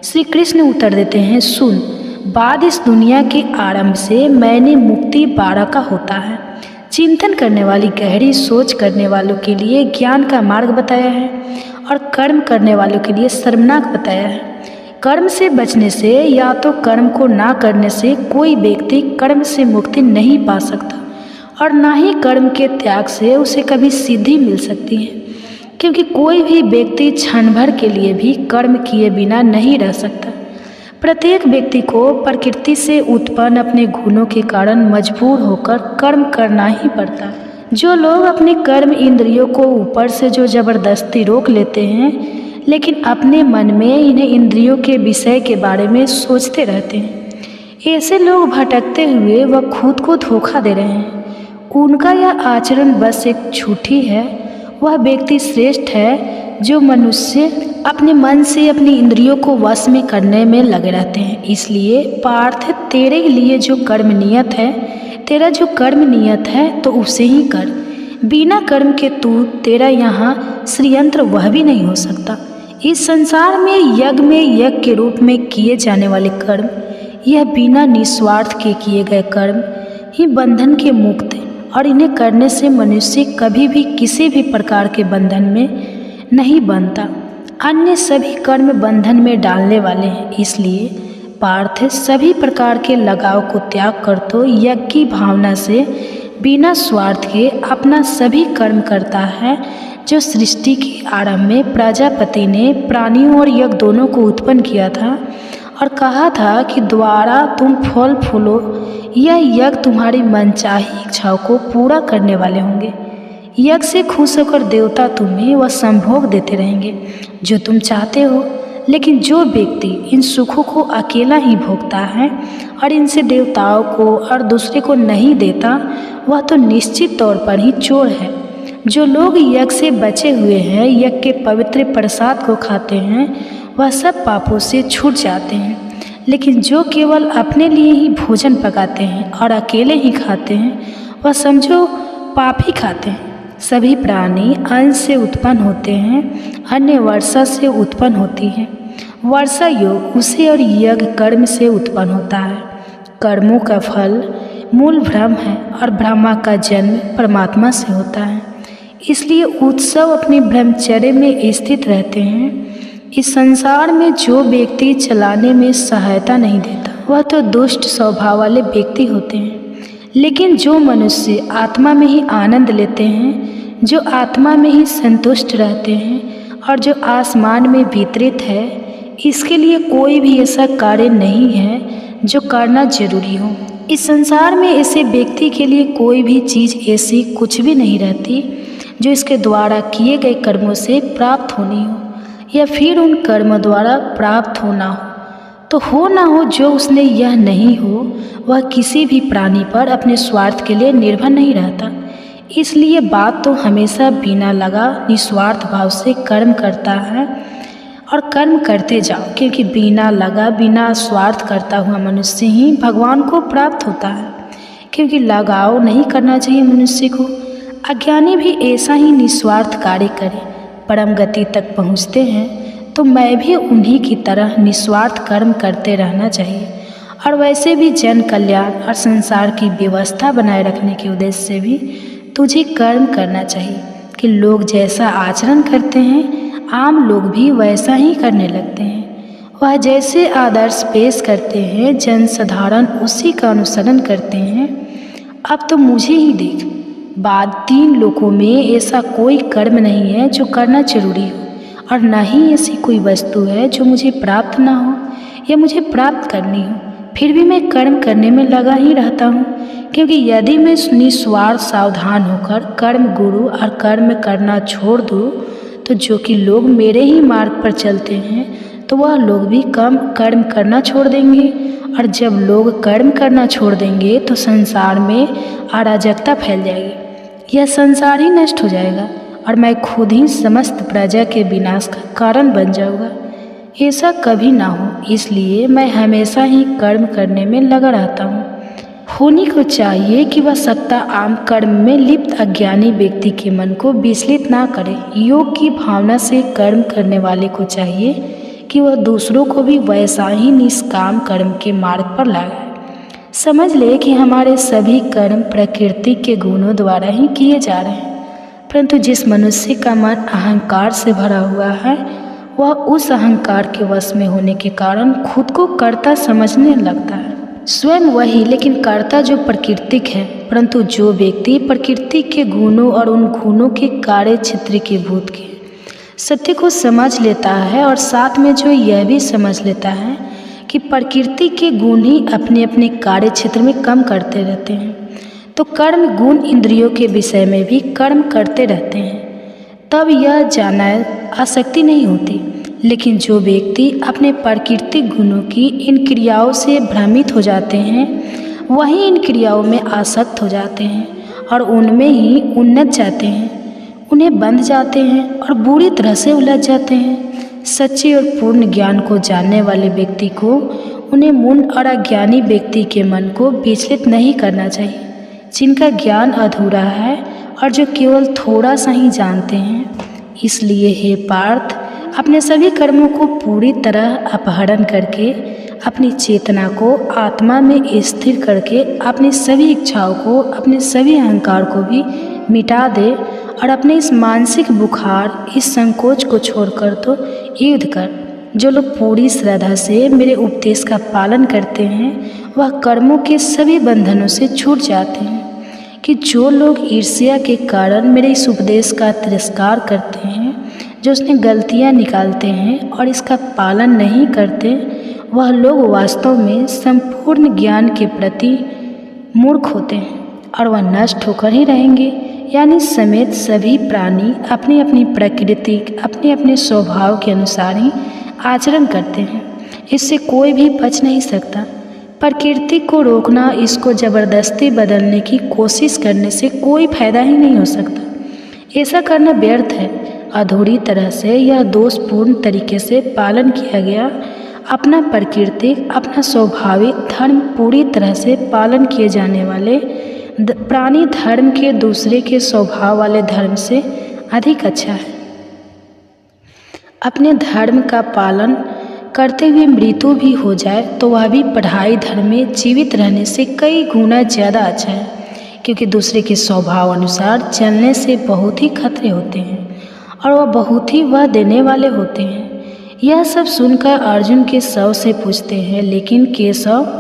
A: श्री कृष्ण उत्तर देते हैं, सुन, बाद इस दुनिया के आरंभ से मैंने मुक्ति 12 का होता है। चिंतन करने वाली गहरी सोच करने वालों के लिए ज्ञान का मार्ग बताया है और कर्म करने वालों के लिए शर्मनाक बताया है। कर्म से बचने से या तो कर्म को ना करने से कोई व्यक्ति कर्म से मुक्ति नहीं पा सकता और ना ही कर्म के त्याग से उसे कभी सिद्धि मिल सकती है, क्योंकि कोई भी व्यक्ति क्षण भर के लिए भी कर्म किए बिना नहीं रह सकता। प्रत्येक व्यक्ति को प्रकृति से उत्पन्न अपने गुणों के कारण मजबूर होकर कर्म करना ही पड़ता है। जो लोग अपने कर्म इंद्रियों को ऊपर से जो जबरदस्ती रोक लेते हैं, लेकिन अपने मन में इन्हें इंद्रियों के विषय के बारे में सोचते रहते हैं, ऐसे लोग भटकते हुए वह खुद को धोखा दे रहे हैं। उनका यह आचरण बस एक झूठी है। वह व्यक्ति श्रेष्ठ है जो मनुष्य अपने मन से अपनी इंद्रियों को वश में करने में लगे रहते हैं। इसलिए पार्थ, तेरे लिए जो कर्म नियत है, तेरा जो कर्म नियत है तो उसे ही कर। बिना कर्म के तू तेरा यहाँ श्रीयंत्र वह भी नहीं हो सकता। इस संसार में यज्ञ के रूप में किए जाने वाले कर्म, यह बिना निस्वार्थ के किए गए कर्म ही बंधन के मुक्त है और इन्हें करने से मनुष्य कभी भी किसी भी प्रकार के बंधन में नहीं बनता। अन्य सभी कर्म बंधन में डालने वाले हैं। इसलिए पार्थ, सभी प्रकार के लगाव को त्याग कर तो यज्ञ की भावना से बिना स्वार्थ के अपना सभी कर्म करता है। जो सृष्टि के आरंभ में प्रजापति ने प्राणियों और यज्ञ दोनों को उत्पन्न किया था और कहा था कि द्वारा तुम फल फूलो, यह यज्ञ तुम्हारी मनचाही इच्छाओं को पूरा करने वाले होंगे। यज्ञ से खुश होकर देवता तुम्हें वह संभोग देते रहेंगे जो तुम चाहते हो, लेकिन जो व्यक्ति इन सुखों को अकेला ही भोगता है और इनसे देवताओं को और दूसरे को नहीं देता, वह तो निश्चित तौर पर ही चोर है। जो लोग यज्ञ से बचे हुए हैं, यज्ञ के पवित्र प्रसाद को खाते हैं, वह सब पापों से छूट जाते हैं। लेकिन जो केवल अपने लिए ही भोजन पकाते हैं और अकेले ही खाते हैं, वह समझो पाप ही खाते हैं। सभी प्राणी अन्न से उत्पन्न होते हैं, अन्य वर्षा से उत्पन्न होती है। वर्षा योग उसे और यज्ञ कर्म से उत्पन्न होता है। कर्मों का फल मूल ब्रह्म है और ब्रह्मा का जन्म परमात्मा से होता है। इसलिए उत्सव अपने ब्रह्मचर्य में स्थित रहते हैं। इस संसार में जो व्यक्ति चलाने में सहायता नहीं देता, वह तो दुष्ट स्वभाव वाले व्यक्ति होते हैं। लेकिन जो मनुष्य आत्मा में ही आनंद लेते हैं, जो आत्मा में ही संतुष्ट रहते हैं और जो आसमान में वितरित है, इसके लिए कोई भी ऐसा कार्य नहीं है जो करना जरूरी हो। इस संसार में ऐसे व्यक्ति के लिए कोई भी चीज़ ऐसी कुछ भी नहीं रहती जो इसके द्वारा किए गए कर्मों से प्राप्त होनी हो या फिर उन कर्मों द्वारा प्राप्त होना हो। तो हो ना हो जो उसने यह नहीं हो, वह किसी भी प्राणी पर अपने स्वार्थ के लिए निर्भर नहीं रहता। इसलिए बात तो हमेशा बिना लगा निस्वार्थ भाव से कर्म करता है और कर्म करते जाओ, क्योंकि बिना लगा बिना स्वार्थ करता हुआ मनुष्य ही भगवान को प्राप्त होता है। क्योंकि लगाव नहीं करना चाहिए मनुष्य को। अज्ञानी भी ऐसा ही निस्वार्थ कार्य करें, परम गति तक पहुँचते हैं। तो मैं भी उन्हीं की तरह निस्वार्थ कर्म करते रहना चाहिए। और वैसे भी जन कल्याण और संसार की व्यवस्था बनाए रखने के उद्देश्य से भी तुझे कर्म करना चाहिए कि लोग जैसा आचरण करते हैं, आम लोग भी वैसा ही करने लगते हैं। वह जैसे आदर्श पेश करते हैं, जनसाधारण उसी का अनुसरण करते हैं। अब तो मुझे ही देख, बाद 3 लोकों में ऐसा कोई कर्म नहीं है जो करना जरूरी हो, और न ही ऐसी कोई वस्तु है जो मुझे प्राप्त ना हो या मुझे प्राप्त करनी हो। फिर भी मैं कर्म करने में लगा ही रहता हूँ, क्योंकि यदि मैं निस्वार्थ सावधान होकर कर्म गुरु और कर्म करना छोड़ दूँ, तो जो कि लोग मेरे ही मार्ग पर चलते हैं, तो वह लोग भी कम कर्म करना छोड़ देंगे। और जब लोग कर्म करना छोड़ देंगे तो संसार में अराजकता फैल जाएगी। यह संसार ही नष्ट हो जाएगा और मैं खुद ही समस्त प्रजा के विनाश का कारण बन जाऊंगा। ऐसा कभी ना हो, इसलिए मैं हमेशा ही कर्म करने में लगा रहता हूँ। होनी को चाहिए कि वह सत्ता आम कर्म में लिप्त अज्ञानी व्यक्ति के मन को विचलित ना करे। योग की भावना से कर्म करने वाले को चाहिए कि वह दूसरों को भी वैसा ही निष्काम कर्म के मार्ग पर लगाए। समझ ले कि हमारे सभी कर्म प्रकृति के गुणों द्वारा ही किए जा रहे हैं, परंतु जिस मनुष्य का मन अहंकार से भरा हुआ है, वह उस अहंकार के वश में होने के कारण खुद को कर्ता समझने लगता है। स्वयं वही, लेकिन कर्ता जो प्राकृतिक है, परंतु जो व्यक्ति प्रकृति के गुणों और उन गुणों के कार्य क्षेत्र के भूत के सत्य को समझ लेता है, और साथ में जो यह भी समझ लेता है कि प्रकृति के गुण ही अपने अपने कार्य क्षेत्र में कम करते रहते हैं, तो कर्म गुण इंद्रियों के विषय में भी कर्म करते रहते हैं, तब यह जाना आसक्ति नहीं होती। लेकिन जो व्यक्ति अपने प्राकृतिक गुणों की इन क्रियाओं से भ्रमित हो जाते हैं, वही इन क्रियाओं में आसक्त हो जाते हैं और उनमें ही उन्नत जाते हैं, उन्हें बंध जाते हैं और बुरी तरह से उलझ जाते हैं। सच्चे और पूर्ण ज्ञान को जानने वाले व्यक्ति को उन्हें मूढ़ और अज्ञानी व्यक्ति के मन को विचलित नहीं करना चाहिए, जिनका ज्ञान अधूरा है और जो केवल थोड़ा सा ही जानते हैं। इसलिए हे पार्थ, अपने सभी कर्मों को पूरी तरह अपहरण करके अपनी चेतना को आत्मा में स्थिर करके अपनी सभी इच्छाओं को, अपने सभी अहंकार को भी मिटा दे और अपने इस मानसिक बुखार, इस संकोच को छोड़कर तो युद्ध कर। जो लोग पूरी श्रद्धा से मेरे उपदेश का पालन करते हैं, वह कर्मों के सभी बंधनों से छूट जाते हैं। कि जो लोग ईर्ष्या के कारण मेरे इस उपदेश का तिरस्कार करते हैं, जो उसने गलतियां निकालते हैं और इसका पालन नहीं करते, वह लोग वास्तव में संपूर्ण ज्ञान के प्रति मूर्ख होते हैं और वह नष्ट होकर ही रहेंगे। यानी समेत सभी प्राणी अपनी अपनी प्रकृति, अपने अपने स्वभाव के अनुसार ही आचरण करते हैं। इससे कोई भी बच नहीं सकता। प्रकृति को रोकना, इसको ज़बरदस्ती बदलने की कोशिश करने से कोई फायदा ही नहीं हो सकता। ऐसा करना व्यर्थ है। अधूरी तरह से या दोषपूर्ण तरीके से पालन किया गया अपना प्राकृतिक, अपना स्वाभाविक धर्म पूरी तरह से पालन किए जाने वाले प्राणी धर्म के दूसरे के स्वभाव वाले धर्म से अधिक अच्छा है। अपने धर्म का पालन करते हुए मृत्यु भी हो जाए तो वह भी पढ़ाई धर्म में जीवित रहने से कई गुना ज़्यादा अच्छा है, क्योंकि दूसरे के स्वभाव अनुसार चलने से बहुत ही खतरे होते हैं और वह बहुत ही वह देने वाले होते हैं। यह सब सुनकर अर्जुन केशव से पूछते हैं, लेकिन केशव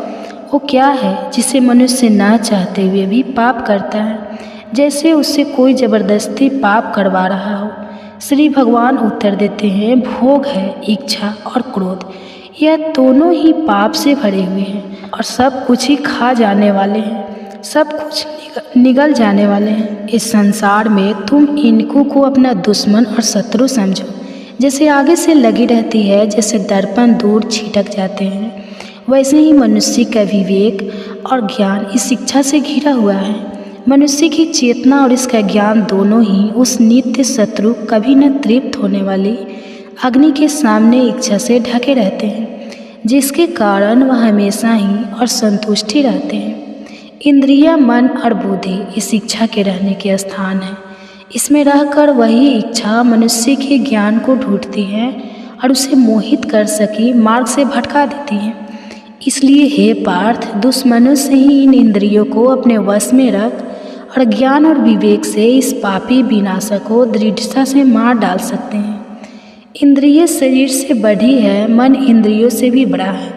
A: वो क्या है जिसे मनुष्य ना चाहते हुए भी पाप करता है, जैसे उससे कोई ज़बरदस्ती पाप करवा रहा हो। श्री भगवान उत्तर देते हैं, भोग है, इच्छा और क्रोध, यह दोनों ही पाप से भरे हुए हैं और सब कुछ ही खा जाने वाले हैं, सब कुछ निगल जाने वाले हैं। इस संसार में तुम इनको को अपना दुश्मन और शत्रु समझो, जैसे आगे से लगी रहती है, जैसे दर्पण दूर छिटक जाते हैं, वैसे ही मनुष्य का विवेक और ज्ञान इस इच्छा से घिरा हुआ है। मनुष्य की चेतना और इसका ज्ञान दोनों ही उस नित्य शत्रु, कभी न तृप्त होने वाली अग्नि के सामने इच्छा से ढके रहते हैं, जिसके कारण वह हमेशा ही और संतुष्टि रहते हैं। इंद्रिया, मन और बुद्धि इस इच्छा के रहने के स्थान है। इसमें रहकर वही इच्छा मनुष्य के ज्ञान को ढूंढती है और उसे मोहित कर सकी मार्ग से भटका देती है। इसलिए हे पार्थ, दुश्मनों से ही इन इंद्रियों को अपने वश में रख और ज्ञान और विवेक से इस पापी विनाशक को दृढ़ता से मार डाल सकते हैं। इंद्रिय शरीर से बड़ी है, मन इंद्रियों से भी बड़ा है,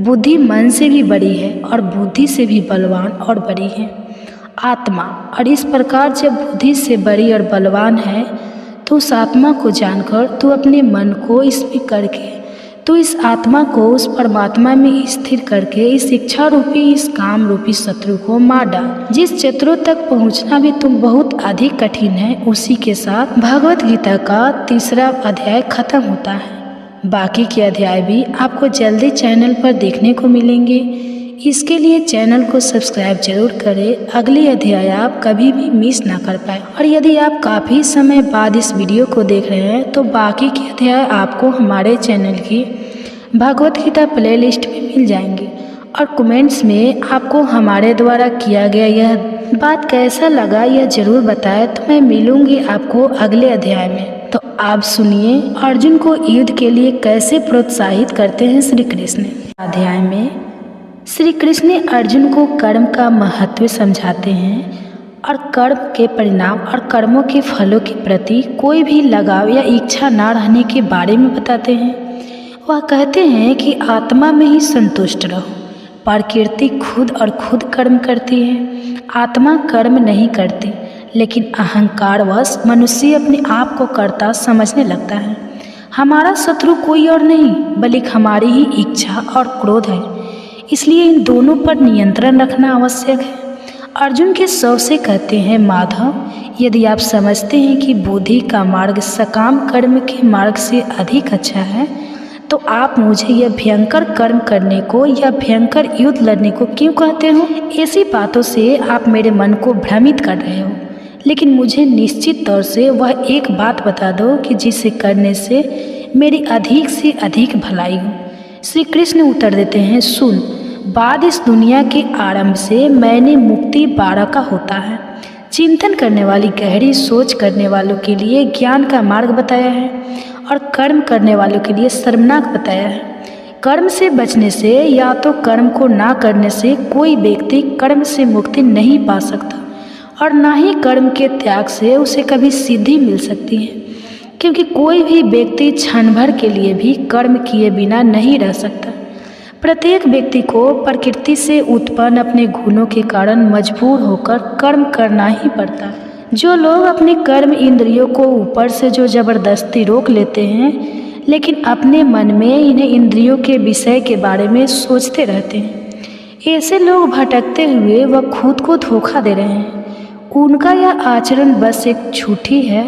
A: बुद्धि मन से भी बड़ी है और बुद्धि से भी बलवान और बड़ी है आत्मा। और इस प्रकार जब बुद्धि से बड़ी और बलवान है तो उस आत्मा को जानकर तू अपने मन को इसमें करके तो इस आत्मा को उस परमात्मा में स्थिर करके इस इच्छा रूपी, इस काम रूपी शत्रु को मार डाल। जिस शत्रु तक पहुंचना भी तुम बहुत अधिक कठिन है, उसी के साथ भगवत गीता का 3रा अध्याय खत्म होता है। बाकी के अध्याय भी आपको जल्दी चैनल पर देखने को मिलेंगे। इसके लिए चैनल को सब्सक्राइब जरूर करें, अगले अध्याय आप कभी भी मिस ना कर पाए। और यदि आप काफ़ी समय बाद इस वीडियो को देख रहे हैं तो बाकी के अध्याय आपको हमारे चैनल की भगवत गीता प्लेलिस्ट में मिल जाएंगे। और कमेंट्स में आपको हमारे द्वारा किया गया यह बात कैसा लगा यह ज़रूर बताएं, तो मैं मिलूँगी आपको अगले अध्याय में। तो आप सुनिए अर्जुन को युद्ध के लिए कैसे प्रोत्साहित करते हैं श्री कृष्ण। अध्याय में श्री कृष्ण अर्जुन को कर्म का महत्व समझाते हैं और कर्म के परिणाम और कर्मों के फलों के प्रति कोई भी लगाव या इच्छा ना रहने के बारे में बताते हैं। वह कहते हैं कि आत्मा में ही संतुष्ट रहो। प्रकृति खुद और खुद कर्म करती है, आत्मा कर्म नहीं करती, लेकिन अहंकारवश मनुष्य अपने आप को कर्ता समझने लगता है। हमारा शत्रु कोई और नहीं बल्कि हमारी ही इच्छा और क्रोध है, इसलिए इन दोनों पर नियंत्रण रखना आवश्यक है। अर्जुन के शव से कहते हैं, माधव, यदि आप समझते हैं कि बुद्धि का मार्ग सकाम कर्म के मार्ग से अधिक अच्छा है, तो आप मुझे यह भयंकर कर्म करने को या भयंकर युद्ध लड़ने को क्यों कहते हो? ऐसी बातों से आप मेरे मन को भ्रमित कर रहे हो। लेकिन मुझे निश्चित तौर से वह एक बात बता दो कि जिसे करने से मेरी अधिक से अधिक भलाई हो। श्री कृष्ण उत्तर देते हैं, सुन, बाद इस दुनिया के आरंभ से मैंने मुक्ति 12 का होता है। चिंतन करने वाली, गहरी सोच करने वालों के लिए ज्ञान का मार्ग बताया है और कर्म करने वालों के लिए शर्मनाक बताया है। कर्म से बचने से या तो कर्म को ना करने से कोई व्यक्ति कर्म से मुक्ति नहीं पा सकता और ना ही कर्म के त्याग से उसे कभी सिद्धि मिल सकती है, क्योंकि कोई भी व्यक्ति क्षण भर के लिए भी कर्म किए बिना नहीं रह सकता। प्रत्येक व्यक्ति को प्रकृति से उत्पन्न अपने गुणों के कारण मजबूर होकर कर्म करना ही पड़ता है। जो लोग अपने कर्म इंद्रियों को ऊपर से जो जबरदस्ती रोक लेते हैं, लेकिन अपने मन में इन्हें इंद्रियों के विषय के बारे में सोचते रहते हैं, ऐसे लोग भटकते हुए वह खुद को धोखा दे रहे हैं। उनका यह आचरण बस एक झूठी है।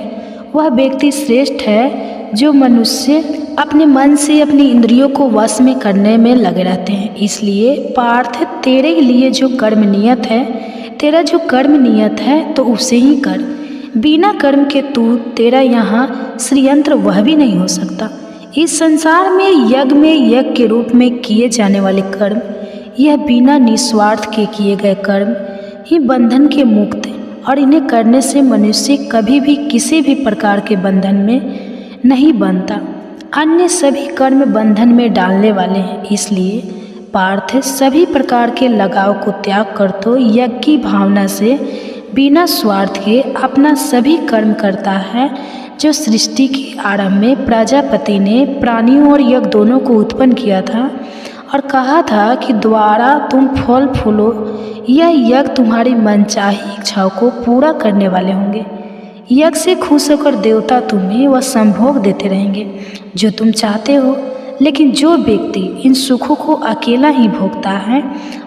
A: वह व्यक्ति श्रेष्ठ है जो मनुष्य अपने मन से अपनी इंद्रियों को वश में करने में लगे रहते हैं। इसलिए पार्थ, तेरे लिए जो कर्म नियत है, तेरा जो कर्म नियत है तो उसे ही कर। बिना कर्म के तू तेरा यहाँ श्रीयंत्र वह भी नहीं हो सकता। इस संसार में यज्ञ के रूप में किए जाने वाले कर्म, यह बिना निस्वार्थ के किए गए कर्म ही बंधन के मुक्त हैं और इन्हें करने से मनुष्य कभी भी किसी भी प्रकार के बंधन में नहीं बनता। अन्य सभी कर्म बंधन में डालने वाले हैं। इसलिए पार्थ, सभी प्रकार के लगाव को त्याग कर तो यज्ञ की भावना से बिना स्वार्थ के अपना सभी कर्म करता है। जो सृष्टि के आरंभ में प्रजापति ने प्राणियों और यज्ञ दोनों को उत्पन्न किया था और कहा था कि द्वारा तुम फल फूलो, यह यज्ञ तुम्हारी मनचाही इच्छाओं को पूरा करने वाले होंगे। यज्ञ से खुश होकर देवता तुम्हें वह संभोग देते रहेंगे जो तुम चाहते हो। लेकिन जो व्यक्ति इन सुखों को अकेला ही भोगता है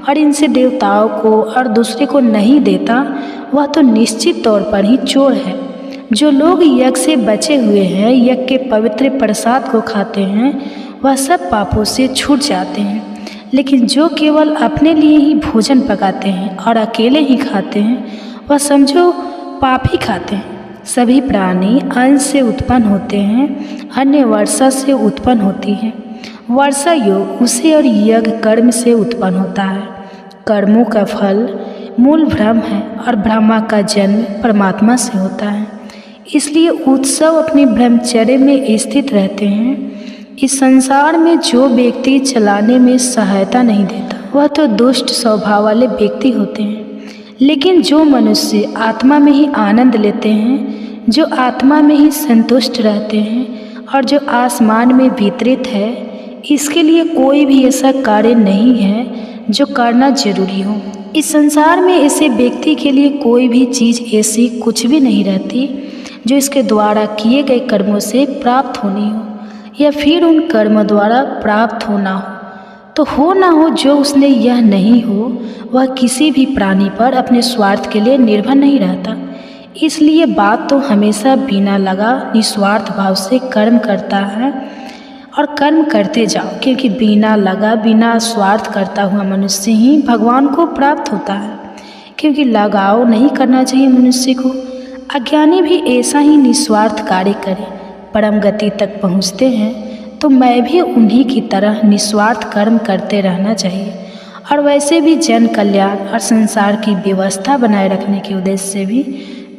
A: और इनसे देवताओं को और दूसरे को नहीं देता, वह तो निश्चित तौर पर ही चोर है। जो लोग यज्ञ से बचे हुए हैं, यज्ञ के पवित्र प्रसाद को खाते हैं, वह सब पापों से छूट जाते हैं। लेकिन जो केवल अपने लिए ही भोजन पकाते हैं और अकेले ही खाते हैं, वह समझो पाप ही खाते हैं। सभी प्राणी अन्न से उत्पन्न होते हैं, अन्य वर्षा से उत्पन्न होती है। वर्षा योग उसे और यज्ञ कर्म से उत्पन्न होता है। कर्मों का फल मूल ब्रह्म है और ब्रह्मा का जन्म परमात्मा से होता है। इसलिए उत्सव अपने ब्रह्मचर्य में स्थित रहते हैं। इस संसार में जो व्यक्ति चलाने में सहायता नहीं देता, वह तो दुष्ट स्वभाव वाले व्यक्ति होते हैं। लेकिन जो मनुष्य आत्मा में ही आनंद लेते हैं, जो आत्मा में ही संतुष्ट रहते हैं और जो आसमान में वितरित है, इसके लिए कोई भी ऐसा कार्य नहीं है जो करना जरूरी हो। इस संसार में ऐसे व्यक्ति के लिए कोई भी चीज़ ऐसी कुछ भी नहीं रहती जो इसके द्वारा किए गए कर्मों से प्राप्त होनी हो या फिर उन कर्मों द्वारा प्राप्त होना हो। तो हो ना हो, जो उसने यह नहीं हो, वह किसी भी प्राणी पर अपने स्वार्थ के लिए निर्भर नहीं रहता। इसलिए बात तो हमेशा बिना लगा निस्वार्थ भाव से कर्म करता है और कर्म करते जाओ, क्योंकि बिना लगा बिना स्वार्थ करता हुआ मनुष्य ही भगवान को प्राप्त होता है। क्योंकि लगाव नहीं करना चाहिए मनुष्य को। अज्ञानी भी ऐसा ही निस्वार्थ कार्य करें, परम गति तक पहुँचते हैं। तो मैं भी उन्हीं की तरह निस्वार्थ कर्म करते रहना चाहिए। और वैसे भी जन कल्याण और संसार की व्यवस्था बनाए रखने के उद्देश्य से भी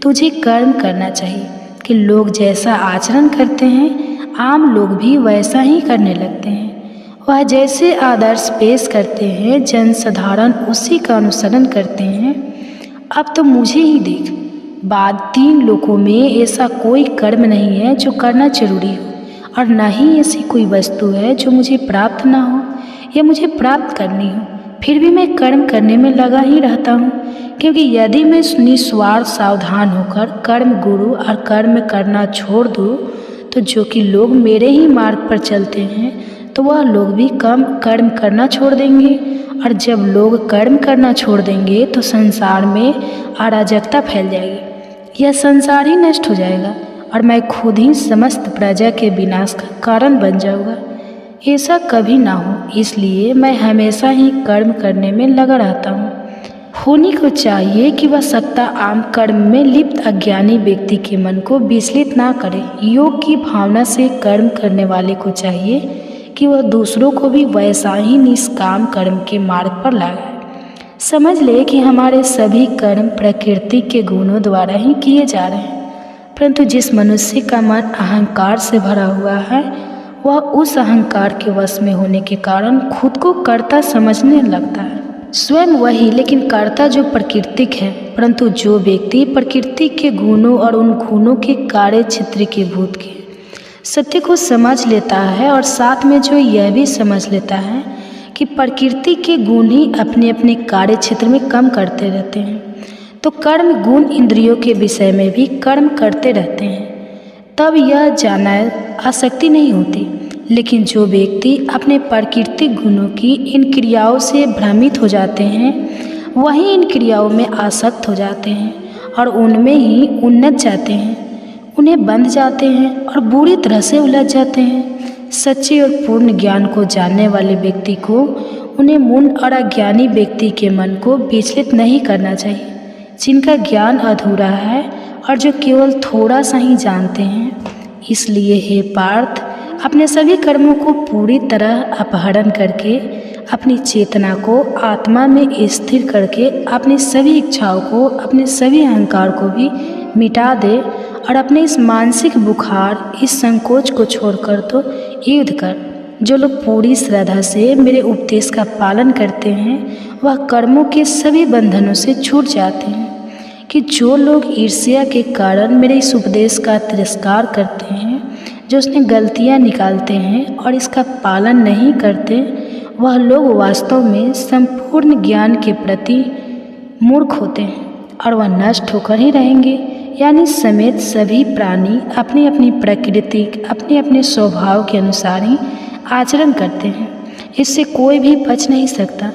A: तुझे कर्म करना चाहिए कि लोग जैसा आचरण करते हैं, आम लोग भी वैसा ही करने लगते हैं। वह जैसे आदर्श पेश करते हैं, जन साधारण उसी का अनुसरण करते हैं। अब तो मुझे ही देख, बाद 3 लोकों में ऐसा कोई कर्म नहीं है जो करना जरूरी हो, और न ही ऐसी कोई वस्तु है जो मुझे प्राप्त ना हो या मुझे प्राप्त करनी हो। फिर भी मैं कर्म करने में लगा ही रहता हूँ, क्योंकि यदि मैं निस्वार्थ सावधान होकर कर्म गुरु और कर्म करना छोड़ दूँ, तो जो कि लोग मेरे ही मार्ग पर चलते हैं, तो वह लोग भी कम कर्म करना छोड़ देंगे। और जब लोग कर्म करना छोड़ देंगे तो संसार में अराजकता फैल जाएगी। यह संसार ही नष्ट हो जाएगा और मैं खुद ही समस्त प्रजा के विनाश का कारण बन जाऊंगा। ऐसा कभी ना हो, इसलिए मैं हमेशा ही कर्म करने में लगा रहता हूँ। होनी को चाहिए कि वह सत्ता आम कर्म में लिप्त अज्ञानी व्यक्ति के मन को विचलित ना करे। योग की भावना से कर्म करने वाले को चाहिए कि वह दूसरों को भी वैसा ही निष्काम कर्म के मार्ग पर लाए। समझ ले कि हमारे सभी कर्म प्रकृति के गुणों द्वारा ही किए जा रहे हैं, परंतु जिस मनुष्य का मन अहंकार से भरा हुआ है, वह उस अहंकार के वश में होने के कारण खुद को कर्ता समझने लगता है। स्वयं वही, लेकिन कर्ता जो प्राकृतिक है, परंतु जो व्यक्ति प्रकृति के गुणों और उन गुणों के कार्य क्षेत्र के भूत के सत्य को समझ लेता है, और साथ में जो यह भी समझ लेता है कि प्रकृति के गुण ही अपने अपने कार्य क्षेत्र में कम करते रहते हैं, तो कर्म गुण इंद्रियों के विषय में भी कर्म करते रहते हैं, तब यह जाना आसक्ति नहीं होती। लेकिन जो व्यक्ति अपने प्राकृतिक गुणों की इन क्रियाओं से भ्रमित हो जाते हैं, वही इन क्रियाओं में आसक्त हो जाते हैं और उनमें ही उन्नत जाते हैं। उन्हें बंध जाते हैं और बुरी तरह से उलझ जाते हैं। सच्चे और पूर्ण ज्ञान को जानने वाले व्यक्ति को उन्हें मूढ़ और अज्ञानी व्यक्ति के मन को विचलित नहीं करना चाहिए, जिनका ज्ञान अधूरा है और जो केवल थोड़ा सा ही जानते हैं। इसलिए हे पार्थ, अपने सभी कर्मों को पूरी तरह अपहरण करके, अपनी चेतना को आत्मा में स्थिर करके, अपनी सभी इच्छाओं को, अपने सभी अहंकार को भी मिटा दे और अपने इस मानसिक बुखार, इस संकोच को छोड़कर तो युद्ध कर। जो लोग पूरी श्रद्धा से मेरे उपदेश का पालन करते हैं वह कर्मों के सभी बंधनों से छूट जाते हैं। कि जो लोग ईर्ष्या के कारण मेरे इस उपदेश का तिरस्कार करते हैं, जो उसमें गलतियां निकालते हैं और इसका पालन नहीं करते, वह लोग वास्तव में संपूर्ण ज्ञान के प्रति मूर्ख होते हैं और वह नष्ट होकर ही रहेंगे। यानी समेत सभी प्राणी अपनी अपनी प्रकृति, अपने अपने स्वभाव के अनुसार ही आचरण करते हैं। इससे कोई भी बच नहीं सकता।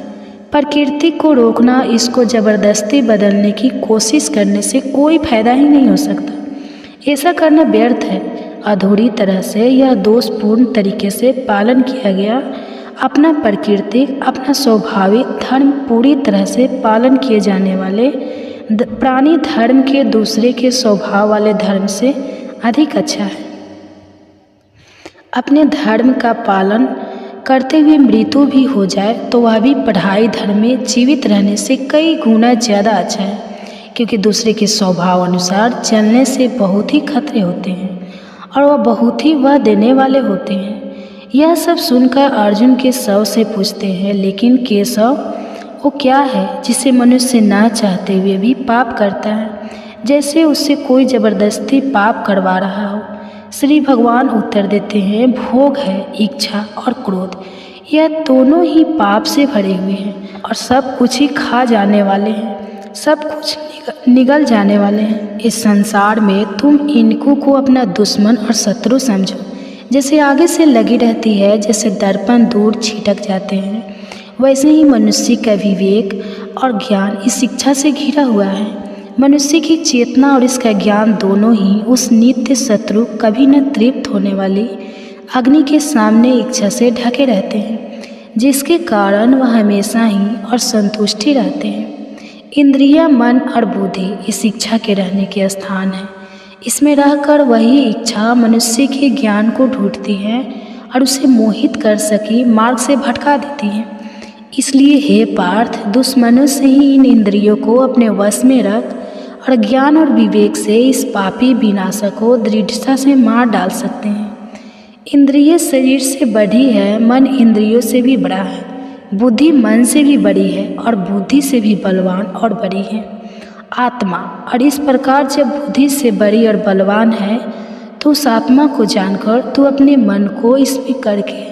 A: प्रकृति को रोकना, इसको जबरदस्ती बदलने की कोशिश करने से कोई फायदा ही नहीं हो सकता। ऐसा करना व्यर्थ है। अधूरी तरह से यह दोषपूर्ण तरीके से पालन किया गया अपना प्राकृतिक, अपना स्वाभाविक धर्म पूरी तरह से पालन किए जाने वाले प्राणी धर्म के दूसरे के स्वभाव वाले धर्म से अधिक अच्छा है। अपने धर्म का पालन करते हुए मृत्यु भी हो जाए तो वह भी पढ़ाई धर्म में जीवित रहने से कई गुना ज़्यादा अच्छा है, क्योंकि दूसरे के स्वभाव अनुसार चलने से बहुत ही खतरे होते हैं और वह बहुत ही वह देने वाले होते हैं। यह सब सुनकर अर्जुन केशव से पूछते हैं, लेकिन केशव वो क्या है जिसे मनुष्य ना चाहते हुए भी पाप करता है, जैसे उससे कोई ज़बरदस्ती पाप करवा रहा हो। श्री भगवान उत्तर देते हैं, भोग है, इच्छा और क्रोध, यह दोनों ही पाप से भरे हुए हैं और सब कुछ ही खा जाने वाले हैं, सब कुछ निगल जाने वाले हैं। इस संसार में तुम इनको को अपना दुश्मन और शत्रु समझो। जैसे आगे से लगी रहती है, जैसे दर्पण दूर छिटक जाते हैं, वैसे ही मनुष्य का विवेक और ज्ञान इस इच्छा से घिरा हुआ है। मनुष्य की चेतना और इसका ज्ञान दोनों ही उस नित्य शत्रु, कभी न तृप्त होने वाली अग्नि के सामने इच्छा से ढके रहते हैं, जिसके कारण वह हमेशा ही और संतुष्टि रहते हैं। इंद्रिया, मन और बुद्धि इस इच्छा के रहने के स्थान है। इसमें रहकर वही इच्छा मनुष्य के ज्ञान को ढूंढती है और उसे मोहित कर सके मार्ग से भटका देती है। इसलिए हे पार्थ, दुश्मनों से ही इन इंद्रियों को अपने वश में रख और ज्ञान और विवेक से इस पापी विनाशक को दृढ़ता से मार डाल सकते हैं। इंद्रिय शरीर से बड़ी है, मन इंद्रियों से भी बड़ा है, बुद्धि मन से भी बड़ी है और बुद्धि से भी बलवान और बड़ी है आत्मा। और इस प्रकार जब बुद्धि से बड़ी और बलवान है तो उस आत्मा को जानकर तू अपने मन को इसमें करके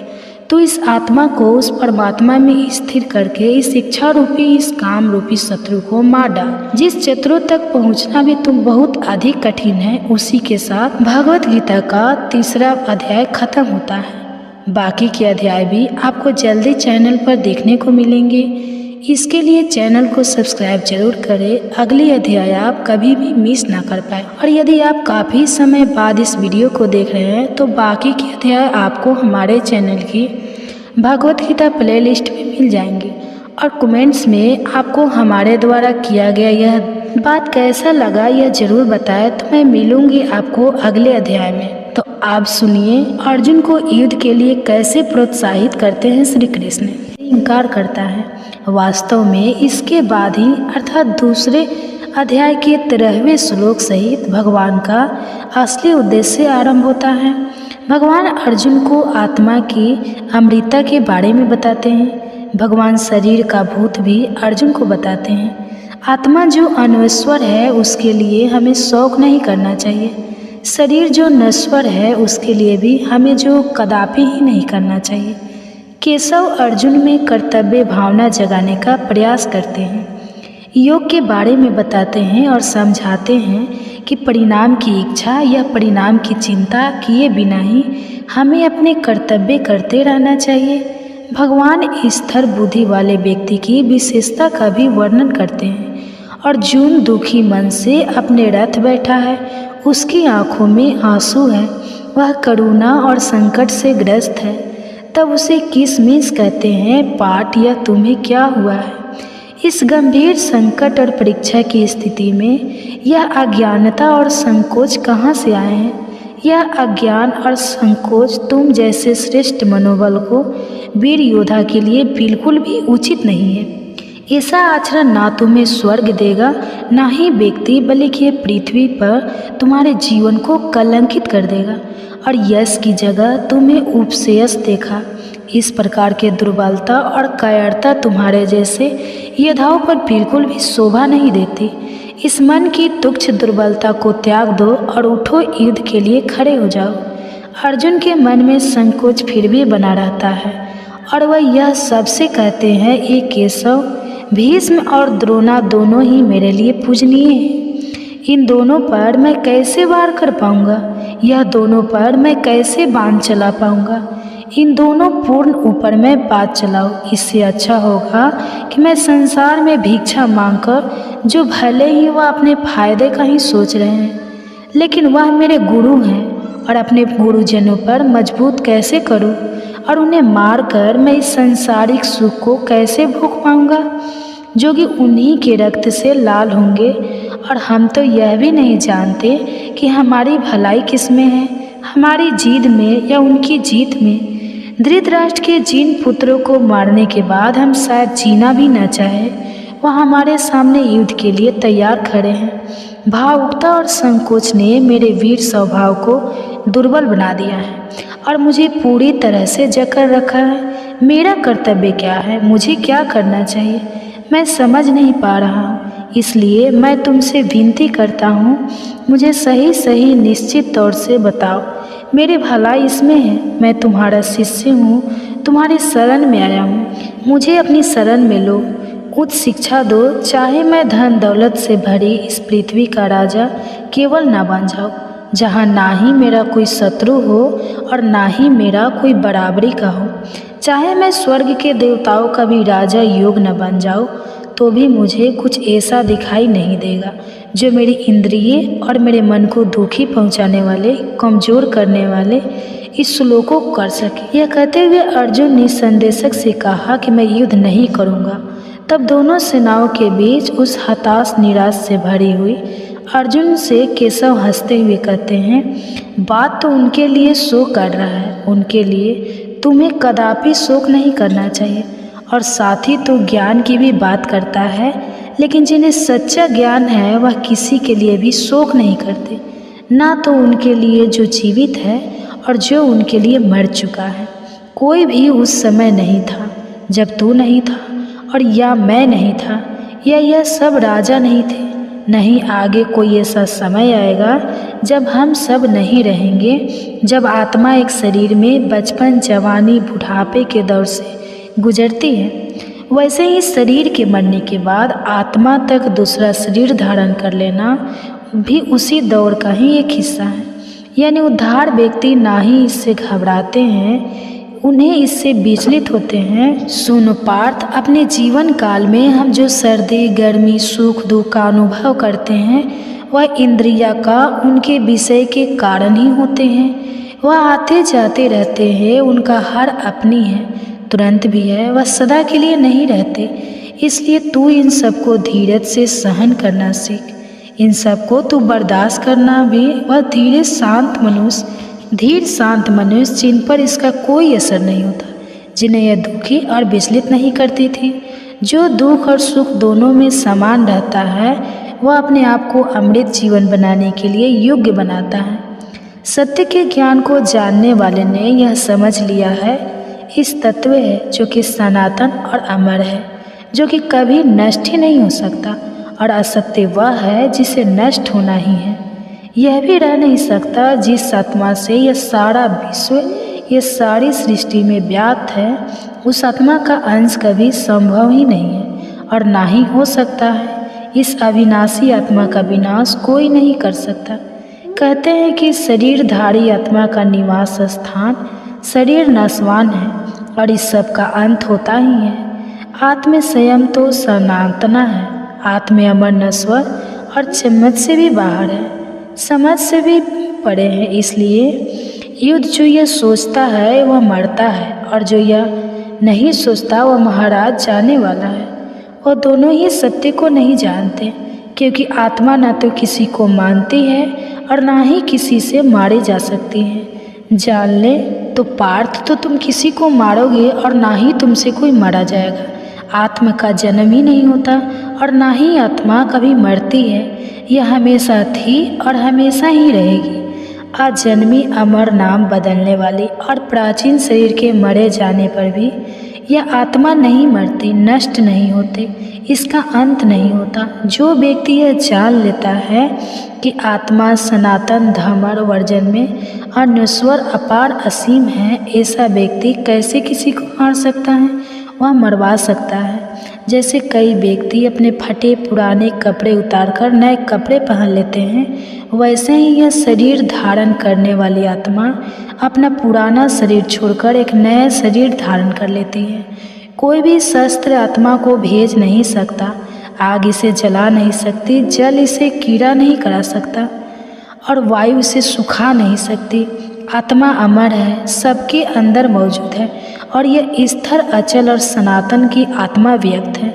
A: तो इस आत्मा को उस परमात्मा में स्थिर करके इस इच्छा रूपी, इस काम रूपी शत्रु को मार डाल। जिस शत्रु तक पहुंचना भी तुम बहुत अधिक कठिन है, उसी के साथ भगवत गीता का 3रा अध्याय खत्म होता है। बाकी के अध्याय भी आपको जल्दी चैनल पर देखने को मिलेंगे। इसके लिए चैनल को सब्सक्राइब जरूर करें, अगले अध्याय आप कभी भी मिस ना कर पाए। और यदि आप काफ़ी समय बाद इस वीडियो को देख रहे हैं तो बाकी के अध्याय आपको हमारे चैनल की भगवत गीता प्लेलिस्ट में मिल जाएंगे। और कमेंट्स में आपको हमारे द्वारा किया गया यह बात कैसा लगा यह ज़रूर बताएं, तो मैं मिलूँगी आपको अगले अध्याय में। तो आप सुनिए अर्जुन को युद्ध के लिए कैसे प्रोत्साहित करते हैं श्री कृष्ण। इनकार करता है। वास्तव में इसके बाद ही अर्थात दूसरे अध्याय के 13वें श्लोक सहित भगवान का असली उद्देश्य आरंभ होता है। भगवान अर्जुन को आत्मा की अमृता के बारे में बताते हैं। भगवान शरीर का भूत भी अर्जुन को बताते हैं। आत्मा जो अनश्वर है उसके लिए हमें शौक नहीं करना चाहिए। शरीर जो नश्वर है उसके लिए भी हमें जो कदापि ही नहीं करना चाहिए। केशव अर्जुन में कर्तव्य भावना जगाने का प्रयास करते हैं, योग के बारे में बताते हैं और समझाते हैं कि परिणाम की इच्छा या परिणाम की चिंता किए बिना ही हमें अपने कर्तव्य करते रहना चाहिए। भगवान स्थिर बुद्धि वाले व्यक्ति की विशेषता का भी वर्णन करते हैं। अर्जुन दुखी मन से अपने रथ बैठा है, उसकी आँखों में आंसू है, वह करुणा और संकट से ग्रस्त है। तब उसे किसमिस कहते हैं पाठ, या तुम्हें क्या हुआ है? इस गंभीर संकट और परीक्षा की स्थिति में यह अज्ञानता और संकोच कहाँ से आए हैं? यह अज्ञान और संकोच तुम जैसे श्रेष्ठ मनोबल को वीर योद्धा के लिए बिल्कुल भी उचित नहीं है। ऐसा आचरण ना तुम्हें स्वर्ग देगा, ना ही व्यक्ति बल्कि पृथ्वी पर तुम्हारे जीवन को कलंकित कर देगा और यश की जगह तुम्हें उपसेयस देखा। इस प्रकार के दुर्बलता और कायरता तुम्हारे जैसे योद्धाओं पर बिल्कुल भी शोभा नहीं देती। इस मन की तुच्छ दुर्बलता को त्याग दो और उठो, युद्ध के लिए खड़े हो जाओ। अर्जुन के मन में संकोच फिर भी बना रहता है और वह यह सबसे कहते हैं, ये केशव, भीष्म और द्रोणा दोनों ही मेरे लिए पूजनीय हैं। इन दोनों पर मैं कैसे वार कर पाऊंगा? यह दोनों पर मैं कैसे बाण चला पाऊंगा? इन दोनों पूर्ण ऊपर मैं बात चलाऊं। इससे अच्छा होगा कि मैं संसार में भिक्षा मांगकर, जो भले ही वह अपने फायदे का ही सोच रहे हैं, लेकिन वह मेरे गुरु हैं, और अपने गुरुजनों पर मजबूत कैसे करूं और उन्हें मार कर मैं इस सांसारिक सुख को कैसे भोग पाऊंगा, जो कि उन्हीं के रक्त से लाल होंगे। और हम तो यह भी नहीं जानते कि हमारी भलाई किस में है, हमारी जीत में या उनकी जीत में। धृतराष्ट्र के जिन पुत्रों को मारने के बाद हम शायद जीना भी न चाहें, वह हमारे सामने युद्ध के लिए तैयार खड़े हैं। भावुकता और संकोच ने मेरे वीर स्वभाव को दुर्बल बना दिया है और मुझे पूरी तरह से जकड़ रखा है। मेरा कर्तव्य क्या है? मुझे क्या करना चाहिए? मैं समझ नहीं पा रहा हूँ। इसलिए मैं तुमसे विनती करता हूँ, मुझे सही निश्चित तौर से बताओ। मेरी भलाई इसमें है। मैं तुम्हारा शिष्य हूँ, तुम्हारी शरण में आया हूँ। मुझे अपनी शरण में लो, उच्च शिक्षा दो। चाहे मैं धन दौलत से भरी इस पृथ्वी का राजा केवल ना बन जाऊँ, जहाँ ना ही मेरा कोई शत्रु हो और ना ही मेरा कोई बराबरी का हो। चाहे मैं स्वर्ग के देवताओं का भी राजा योग न बन जाऊँ, तो भी मुझे कुछ ऐसा दिखाई नहीं देगा जो मेरी इंद्रिय और मेरे मन को दुखी पहुंचाने वाले, कमज़ोर करने वाले इस श्लोक को कर सके। यह कहते हुए अर्जुन ने संदेशक से कहा कि मैं युद्ध नहीं करूंगा। तब दोनों सेनाओं के बीच उस हताश निराश से भरी हुई अर्जुन से केशव हंसते हुए कहते हैं, बात तो उनके लिए शोक कर रहा है, उनके लिए तुम्हें कदापि शोक नहीं करना चाहिए। और साथ ही तो ज्ञान की भी बात करता है, लेकिन जिन्हें सच्चा ज्ञान है वह किसी के लिए भी शोक नहीं करते, ना तो उनके लिए जो जीवित है और जो उनके लिए मर चुका है। कोई भी उस समय नहीं था जब तू नहीं था, और या मैं नहीं था, या यह सब राजा नहीं थे। नहीं, आगे कोई ऐसा समय आएगा जब हम सब नहीं रहेंगे, जब आत्मा एक शरीर में बचपन, जवानी, बुढ़ापे के दौर से गुजरती है। वैसे ही शरीर के मरने के बाद आत्मा तक दूसरा शरीर धारण कर लेना भी उसी दौर का ही एक हिस्सा है। यानी उद्धार व्यक्ति ना ही इससे घबराते हैं, उन्हें इससे विचलित होते हैं। सुन पार्थ, अपने जीवन काल में हम जो सर्दी, गर्मी, सुख, दुख का अनुभव करते हैं, वह इंद्रिया का उनके विषय के कारण ही होते हैं। वह आते जाते रहते हैं, उनका हर अपनी है, तुरंत भी है, वह सदा के लिए नहीं रहते। इसलिए तू इन सबको धीरज से सहन करना सीख। इन सबको तू बर्दाश्त करना भी। वह धीर शांत मनुष्य जिन पर इसका कोई असर नहीं होता, जिन्हें यह दुखी और विचलित नहीं करती थी। जो दुख और सुख दोनों में समान रहता है, वह अपने आप को अमृत जीवन बनाने के लिए योग्य बनाता है। सत्य के ज्ञान को जानने वाले ने यह समझ लिया है, इस तत्व है जो कि सनातन और अमर है, जो कि कभी नष्ट ही नहीं हो सकता, और असत्य वह है जिसे नष्ट होना ही है। यह भी रह नहीं सकता जिस आत्मा से यह सारा विश्व, ये सारी सृष्टि में व्याप्त है, उस आत्मा का अंश कभी संभव ही नहीं है और ना ही हो सकता है। इस अविनाशी आत्मा का विनाश कोई नहीं कर सकता। कहते हैं कि शरीरधारी आत्मा का निवास स्थान शरीर नश्वान है और इस सब का अंत होता ही है। आत्म संयम तो सनातना है, आत्म अमर नश्वर और चम्मच से भी बाहर है। समझ से भी परे हैं। इसलिए युद्ध जो यह सोचता है वह मरता है, और जो यह नहीं सोचता वह महाराज जाने वाला है। वह दोनों ही सत्य को नहीं जानते, क्योंकि आत्मा ना तो किसी को मानती है और ना ही किसी से मारी जा सकती है। जान ले तो पार्थ, तो तुम किसी को मारोगे और ना ही तुमसे कोई मारा जाएगा। आत्मा का जन्म ही नहीं होता और ना ही आत्मा कभी मरती है। यह हमेशा थी और हमेशा ही रहेगी। अजन्मी, अमर, नाम बदलने वाली और प्राचीन शरीर के मरे जाने पर भी यह आत्मा नहीं मरती, नष्ट नहीं होते, इसका अंत नहीं होता। जो व्यक्ति यह जान लेता है कि आत्मा सनातन धर्म वर्जन में अनश्वर अपार असीम है, ऐसा व्यक्ति कैसे किसी को मार सकता है? वह मरवा सकता है। जैसे कई व्यक्ति अपने फटे पुराने कपड़े उतारकर नए कपड़े पहन लेते हैं, वैसे ही यह शरीर धारण करने वाली आत्मा अपना पुराना शरीर छोड़कर एक नया शरीर धारण कर लेती है। कोई भी शस्त्र आत्मा को भेज नहीं सकता, आग इसे जला नहीं सकती, जल इसे कीड़ा नहीं करा सकता और वायु इसे सुखा नहीं सकती। आत्मा अमर है, सबके अंदर मौजूद है और यह स्थिर, अचल और सनातन की आत्मा व्यक्त है।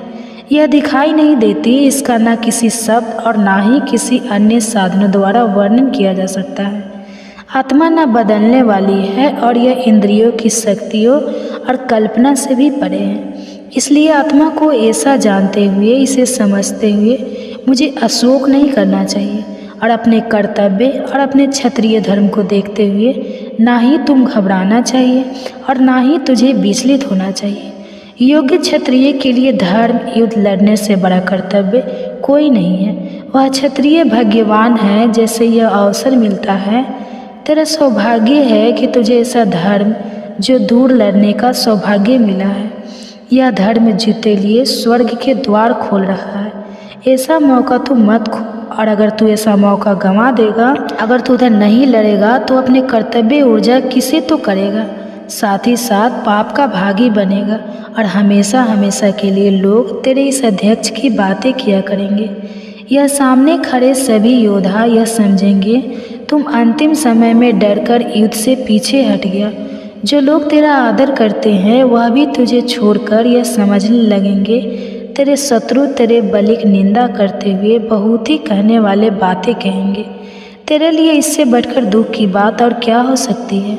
A: यह दिखाई नहीं देती, इसका ना किसी शब्द और ना ही किसी अन्य साधनों द्वारा वर्णन किया जा सकता है। आत्मा न बदलने वाली है और यह इंद्रियों की शक्तियों और कल्पना से भी परे है। इसलिए आत्मा को ऐसा जानते हुए, इसे समझते हुए मुझे अशोक नहीं करना चाहिए और अपने कर्तव्य और अपने क्षत्रिय धर्म को देखते हुए ना ही तुम घबराना चाहिए और ना ही तुझे विचलित होना चाहिए। योग्य क्षत्रिय के लिए धर्म युद्ध लड़ने से बड़ा कर्तव्य कोई नहीं है। वह क्षत्रिय भाग्यवान है जैसे यह अवसर मिलता है। तेरा सौभाग्य है कि तुझे ऐसा धर्म जो दूर लड़ने का सौभाग्य मिला है। यह धर्म जीते लिए स्वर्ग के द्वार खोल रहा है। ऐसा मौका तू मत खो, और अगर तू ऐसा मौका गंवा देगा, अगर तू उधर नहीं लड़ेगा तो अपने कर्तव्य ऊर्जा किसे तो करेगा, साथ ही साथ पाप का भागी बनेगा और हमेशा हमेशा के लिए लोग तेरे इस अध्यक्ष की बातें किया करेंगे। यह सामने खड़े सभी योद्धा यह समझेंगे तुम अंतिम समय में डरकर युद्ध से पीछे हट गया। जो लोग तेरा आदर करते हैं वह भी तुझे छोड़कर यह समझने लगेंगे तेरे शत्रु तेरे बलि की निंदा करते हुए बहुत ही कहने वाले बातें कहेंगे। तेरे लिए इससे बढ़कर दुख की बात और क्या हो सकती है।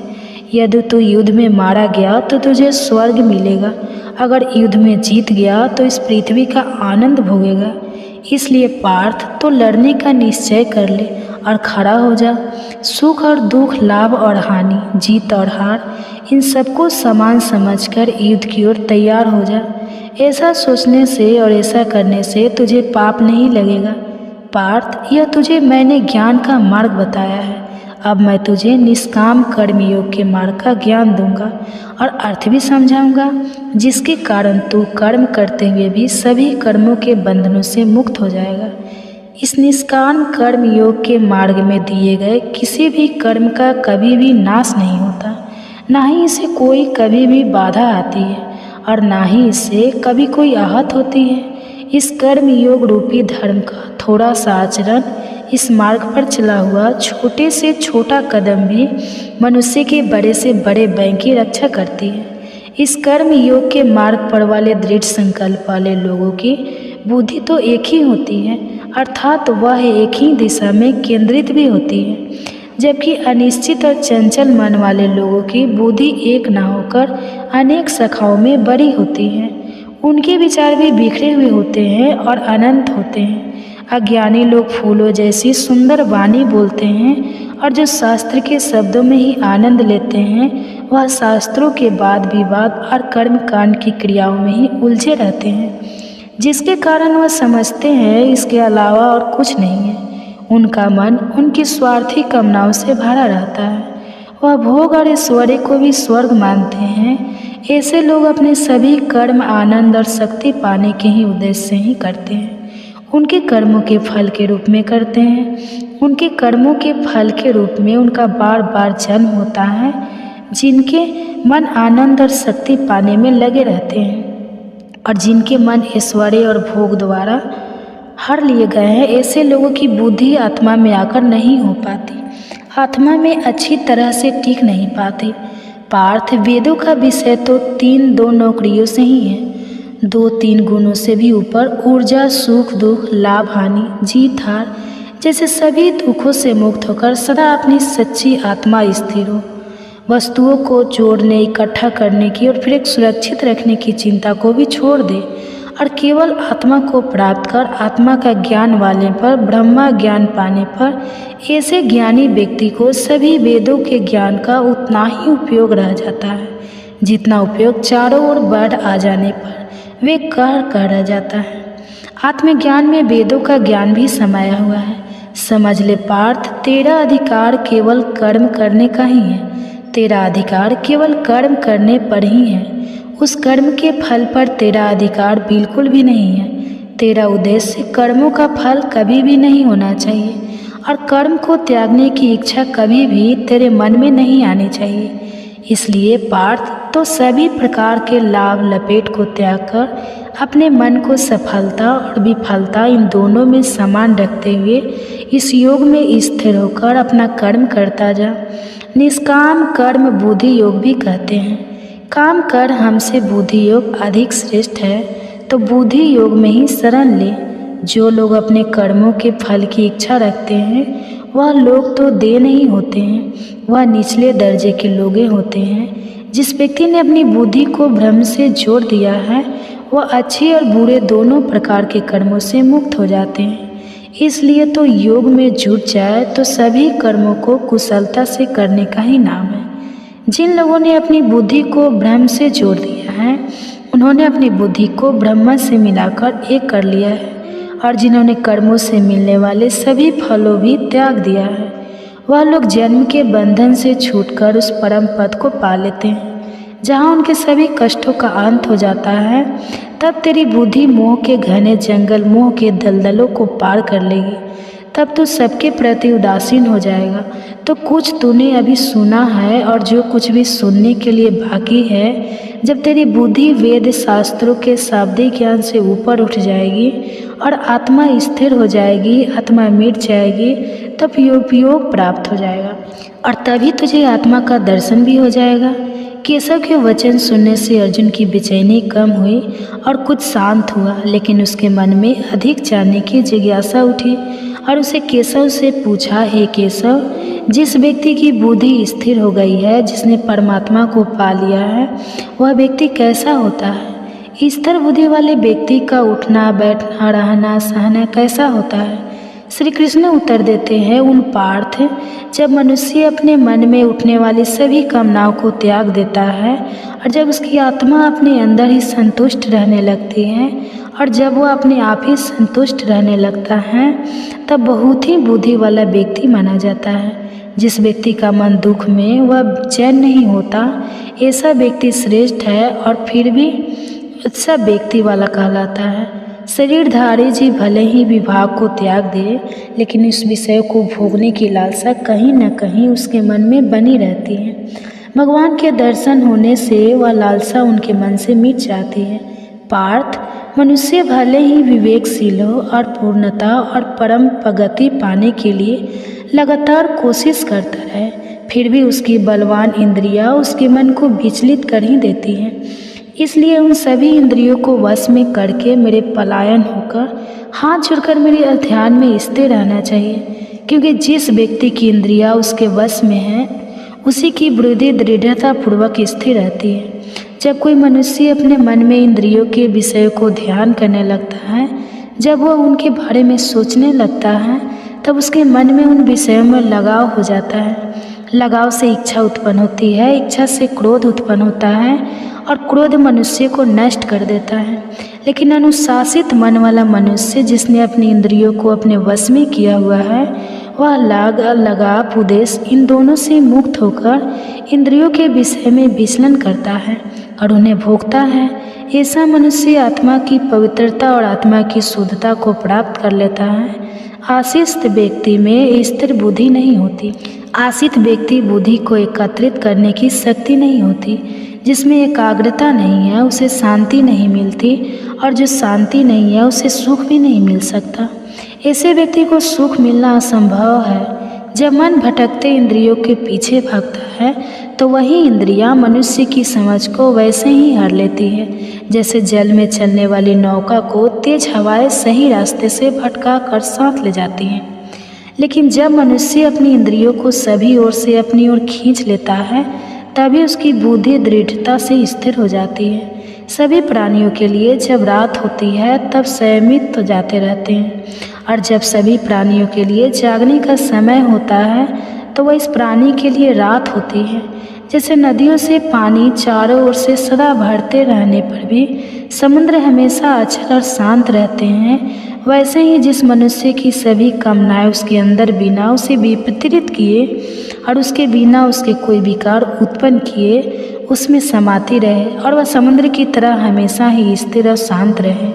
A: यदि तू युद्ध में मारा गया तो तुझे स्वर्ग मिलेगा, अगर युद्ध में जीत गया तो इस पृथ्वी का आनंद भोगेगा। इसलिए पार्थ, तो लड़ने का निश्चय कर ले और खड़ा हो जा। सुख और दुख, लाभ और हानि, जीत और हार, इन सबको समान समझकर युद्ध की ओर तैयार हो जा। ऐसा सोचने से और ऐसा करने से तुझे पाप नहीं लगेगा। पार्थ, यह तुझे मैंने ज्ञान का मार्ग बताया है। अब मैं तुझे निष्काम कर्म योग के मार्ग का ज्ञान दूंगा और अर्थ भी समझाऊंगा, जिसके कारण तू कर्म करते हुए भी सभी कर्मों के बंधनों से मुक्त हो जाएगा। इस निष्काम कर्म योग के मार्ग में दिए गए किसी भी कर्म का कभी भी नाश नहीं होता, ना ही इसे कोई कभी भी बाधा आती है और ना ही इससे कभी कोई आहत होती है। इस कर्म योग रूपी धर्म का थोड़ा सा आचरण, इस मार्ग पर चला हुआ छोटे से छोटा कदम भी मनुष्य के बड़े से बड़े बैंक की रक्षा करती है। इस कर्म योग के मार्ग पर वाले दृढ़ संकल्प वाले लोगों की बुद्धि तो एक ही होती है, अर्थात वह एक ही दिशा में केंद्रित भी होती है, जबकि अनिश्चित और चंचल मन वाले लोगों की बुद्धि एक न होकर अनेक शाखाओं में बड़ी होती है। उनके विचार भी बिखरे हुए होते हैं और अनंत होते हैं। अज्ञानी लोग फूलों जैसी सुंदर वाणी बोलते हैं और जो शास्त्र के शब्दों में ही आनंद लेते हैं, वह शास्त्रों के वाद विवाद और कर्म कांड की क्रियाओं में ही उलझे रहते हैं, जिसके कारण वह समझते हैं इसके अलावा और कुछ नहीं है। उनका मन उनकी स्वार्थी कामनाओं से भरा रहता है। वह भोग और ऐश्वर्य को भी स्वर्ग मानते हैं। ऐसे लोग अपने सभी कर्म आनंद और शक्ति पाने के ही उद्देश्य से ही करते हैं, उनके कर्मों के फल के रूप में करते हैं। उनके कर्मों के फल के रूप में उनका बार बार जन्म होता है। जिनके मन आनंद और शक्ति पाने में लगे रहते हैं और जिनके मन ऐश्वर्य और भोग द्वारा हर लिए गए हैं, ऐसे लोगों की बुद्धि आत्मा में आकर नहीं हो पाती, आत्मा में अच्छी तरह से टिक नहीं पाती। पार्थ, वेदों का विषय तो 3-2 नौकरियों से ही है, 2-3 गुणों से भी ऊपर ऊर्जा, सुख दुख, लाभ हानि, जीत हार जैसे सभी दुखों से मुक्त होकर सदा अपनी सच्ची आत्मा स्थिर हो। वस्तुओं को जोड़ने, इकट्ठा करने की और फिर एक सुरक्षित रखने की चिंता को भी छोड़ दे और केवल आत्मा को प्राप्त कर आत्मा का ज्ञान वाले पर, ब्रह्मा ज्ञान पाने पर, ऐसे ज्ञानी व्यक्ति को सभी वेदों के ज्ञान का उतना ही उपयोग रह जाता है जितना उपयोग चारों ओर बढ़ आ जाने पर वे कह रह जाता है। आत्मज्ञान में वेदों का ज्ञान भी समाया हुआ है। समझ ले पार्थ, तेरा अधिकार केवल कर्म करने का ही है, तेरा अधिकार केवल कर्म करने पर ही है। उस कर्म के फल पर तेरा अधिकार बिल्कुल भी नहीं है। तेरा उद्देश्य कर्मों का फल कभी भी नहीं होना चाहिए और कर्म को त्यागने की इच्छा कभी भी तेरे मन में नहीं आनी चाहिए। इसलिए पार्थ, तो सभी प्रकार के लाभ लपेट को त्याग कर अपने मन को सफलता और विफलता इन दोनों में समान रखते हुए इस योग में स्थिर होकर अपना कर्म करता जा। निष्काम कर्म बुद्धि योग भी कहते हैं। काम कर हमसे बुद्धि योग अधिक श्रेष्ठ है, तो बुद्धि योग में ही शरण ले। जो लोग अपने कर्मों के फल की इच्छा रखते हैं वह लोग तो दे नहीं होते हैं, वह निचले दर्जे के लोग होते हैं। जिस व्यक्ति ने अपनी बुद्धि को भ्रम से जोड़ दिया है वह अच्छे और बुरे दोनों प्रकार के कर्मों से मुक्त हो जाते हैं। इसलिए तो योग में जुट जाए तो सभी कर्मों को कुशलता से करने का ही नाम है। जिन लोगों ने अपनी बुद्धि को ब्रह्म से जोड़ दिया है उन्होंने अपनी बुद्धि को ब्रह्म से मिलाकर एक कर लिया है, और जिन्होंने कर्मों से मिलने वाले सभी फलों भी त्याग दिया है वह लोग जन्म के बंधन से छूटकर उस परम पद को पा लेते हैं जहाँ उनके सभी कष्टों का अंत हो जाता है। तब तेरी बुद्धि मोह के घने जंगल, मोह के दलदलों को पार कर लेगी। तब तू सबके प्रति उदासीन हो जाएगा। तो कुछ तूने अभी सुना है और जो कुछ भी सुनने के लिए बाकी है, जब तेरी बुद्धि वेद शास्त्रों के शाब्दिक ज्ञान से ऊपर उठ जाएगी और आत्मा स्थिर हो जाएगी, आत्मा मिट जाएगी, तब योग प्राप्त हो जाएगा और तभी तुझे आत्मा का दर्शन भी हो जाएगा। केशव के वचन सुनने से अर्जुन की बेचैनी कम हुई और कुछ शांत हुआ, लेकिन उसके मन में अधिक जानने की जिज्ञासा उठी और उसे केशव से पूछा, हे केशव, जिस व्यक्ति की बुद्धि स्थिर हो गई है, जिसने परमात्मा को पा लिया है, वह व्यक्ति कैसा होता है? स्थिर बुद्धि वाले व्यक्ति का उठना बैठना रहना सहना कैसा होता है? श्री कृष्ण उत्तर देते हैं, उन पार्थ, जब मनुष्य अपने मन में उठने वाली सभी कामनाओं को त्याग देता है और जब उसकी आत्मा अपने अंदर ही संतुष्ट रहने लगती है और जब वह अपने आप ही संतुष्ट रहने लगता है तब बहुत ही बुद्धि वाला व्यक्ति माना जाता है। जिस व्यक्ति का मन दुख में वह चैन नहीं होता, ऐसा व्यक्ति श्रेष्ठ है और फिर भी अच्छा व्यक्ति वाला कहलाता है। शरीरधारी जी भले ही विभाग को त्याग दे, लेकिन इस विषय को भोगने की लालसा कहीं न कहीं उसके मन में बनी रहती है। भगवान के दर्शन होने से वह लालसा उनके मन से मिट जाती है। पार्थ, मनुष्य भले ही विवेकशील हो और पूर्णता और परम प्रगति पाने के लिए लगातार कोशिश करता रहे, फिर भी उसकी बलवान इंद्रियां उसके मन को विचलित कर ही देती हैं। इसलिए उन सभी इंद्रियों को वश में करके मेरे पलायन होकर हाथ जोड़कर मेरे ध्यान में स्थिर रहना चाहिए, क्योंकि जिस व्यक्ति की इंद्रियां उसके वश में है उसी की बुद्धि दृढ़ता पूर्वक स्थिर रहती है। जब कोई मनुष्य अपने मन में इंद्रियों के विषयों को ध्यान करने लगता है, जब वह उनके बारे में सोचने लगता है, तब उसके मन में उन विषयों में लगाव हो जाता है। लगाव से इच्छा उत्पन्न होती है, इच्छा से क्रोध उत्पन्न होता है और क्रोध मनुष्य को नष्ट कर देता है। लेकिन अनुशासित मन वाला मनुष्य जिसने अपनी इंद्रियों को अपने वश में किया हुआ है, वह लगाव उद्देश्य इन दोनों से मुक्त होकर इंद्रियों के विषय में विचलन करता है और उन्हें भोगता है। ऐसा मनुष्य आत्मा की पवित्रता और आत्मा की शुद्धता को प्राप्त कर लेता है। आशित व्यक्ति में स्थिर बुद्धि नहीं होती। आशित व्यक्ति बुद्धि को एकत्रित करने की शक्ति नहीं होती। जिसमें एकाग्रता नहीं है उसे शांति नहीं मिलती और जो शांति नहीं है उसे सुख भी नहीं मिल सकता। ऐसे व्यक्ति को सुख मिलना असंभव है। जब मन भटकते इंद्रियों के पीछे भागता है तो वही इंद्रियां मनुष्य की समझ को वैसे ही हर लेती है जैसे जल में चलने वाली नौका को तेज हवाएं सही रास्ते से भटका कर साथ ले जाती हैं। लेकिन जब मनुष्य अपनी इंद्रियों को सभी ओर से अपनी ओर खींच लेता है तभी उसकी बुद्धि दृढ़ता से स्थिर हो जाती है। सभी प्राणियों के लिए जब रात होती है तब संयमित तो जाते रहते हैं और जब सभी प्राणियों के लिए जागने का समय होता है तो वह इस प्राणी के लिए रात होती है। जैसे नदियों से पानी चारों ओर से सदा भरते रहने पर भी समुद्र हमेशा अचल और शांत रहते हैं, वैसे ही जिस मनुष्य की सभी कामनाएं उसके अंदर बिना उसे विपरीत किए और उसके बिना उसके कोई विकार उत्पन्न किए उसमें समाती रहे और वह समुद्र की तरह हमेशा ही स्थिर और शांत रहे,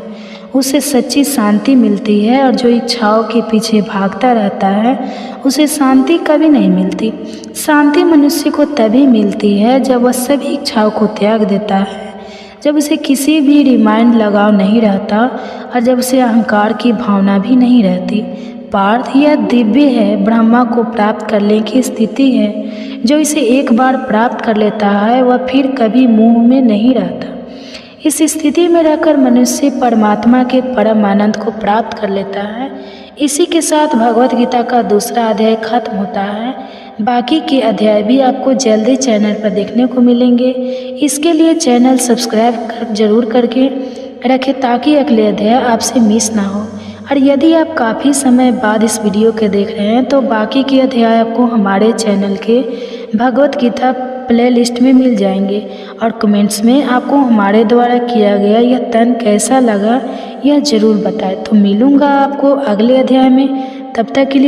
A: उसे सच्ची शांति मिलती है। और जो इच्छाओं के पीछे भागता रहता है उसे शांति कभी नहीं मिलती। शांति मनुष्य को तभी मिलती है जब वह सभी इच्छाओं को त्याग देता है, जब उसे किसी भी रिमाइंड लगाव नहीं रहता और जब उसे अहंकार की भावना भी नहीं रहती। पार्थ यह दिव्य है, ब्रह्मा को प्राप्त करने की स्थिति है। जो इसे एक बार प्राप्त कर लेता है वह फिर कभी मुंह में नहीं रहता। इस स्थिति में रहकर मनुष्य परमात्मा के परम आनंद को प्राप्त कर लेता है। इसी के साथ भगवत गीता का दूसरा अध्याय खत्म होता है। बाकी के अध्याय भी आपको जल्दी चैनल पर देखने को मिलेंगे। इसके लिए चैनल सब्सक्राइब जरूर करके रखें ताकि अगले अध्याय आपसे मिस ना हो। और यदि आप काफ़ी समय बाद इस वीडियो के देख रहे हैं तो बाकी के अध्याय आपको हमारे चैनल के भगवत गीता प्लेलिस्ट में मिल जाएंगे। और कमेंट्स में आपको हमारे द्वारा किया गया यह तन कैसा लगा यह ज़रूर बताएं। तो मिलूँगा आपको अगले अध्याय में, तब तक के लिए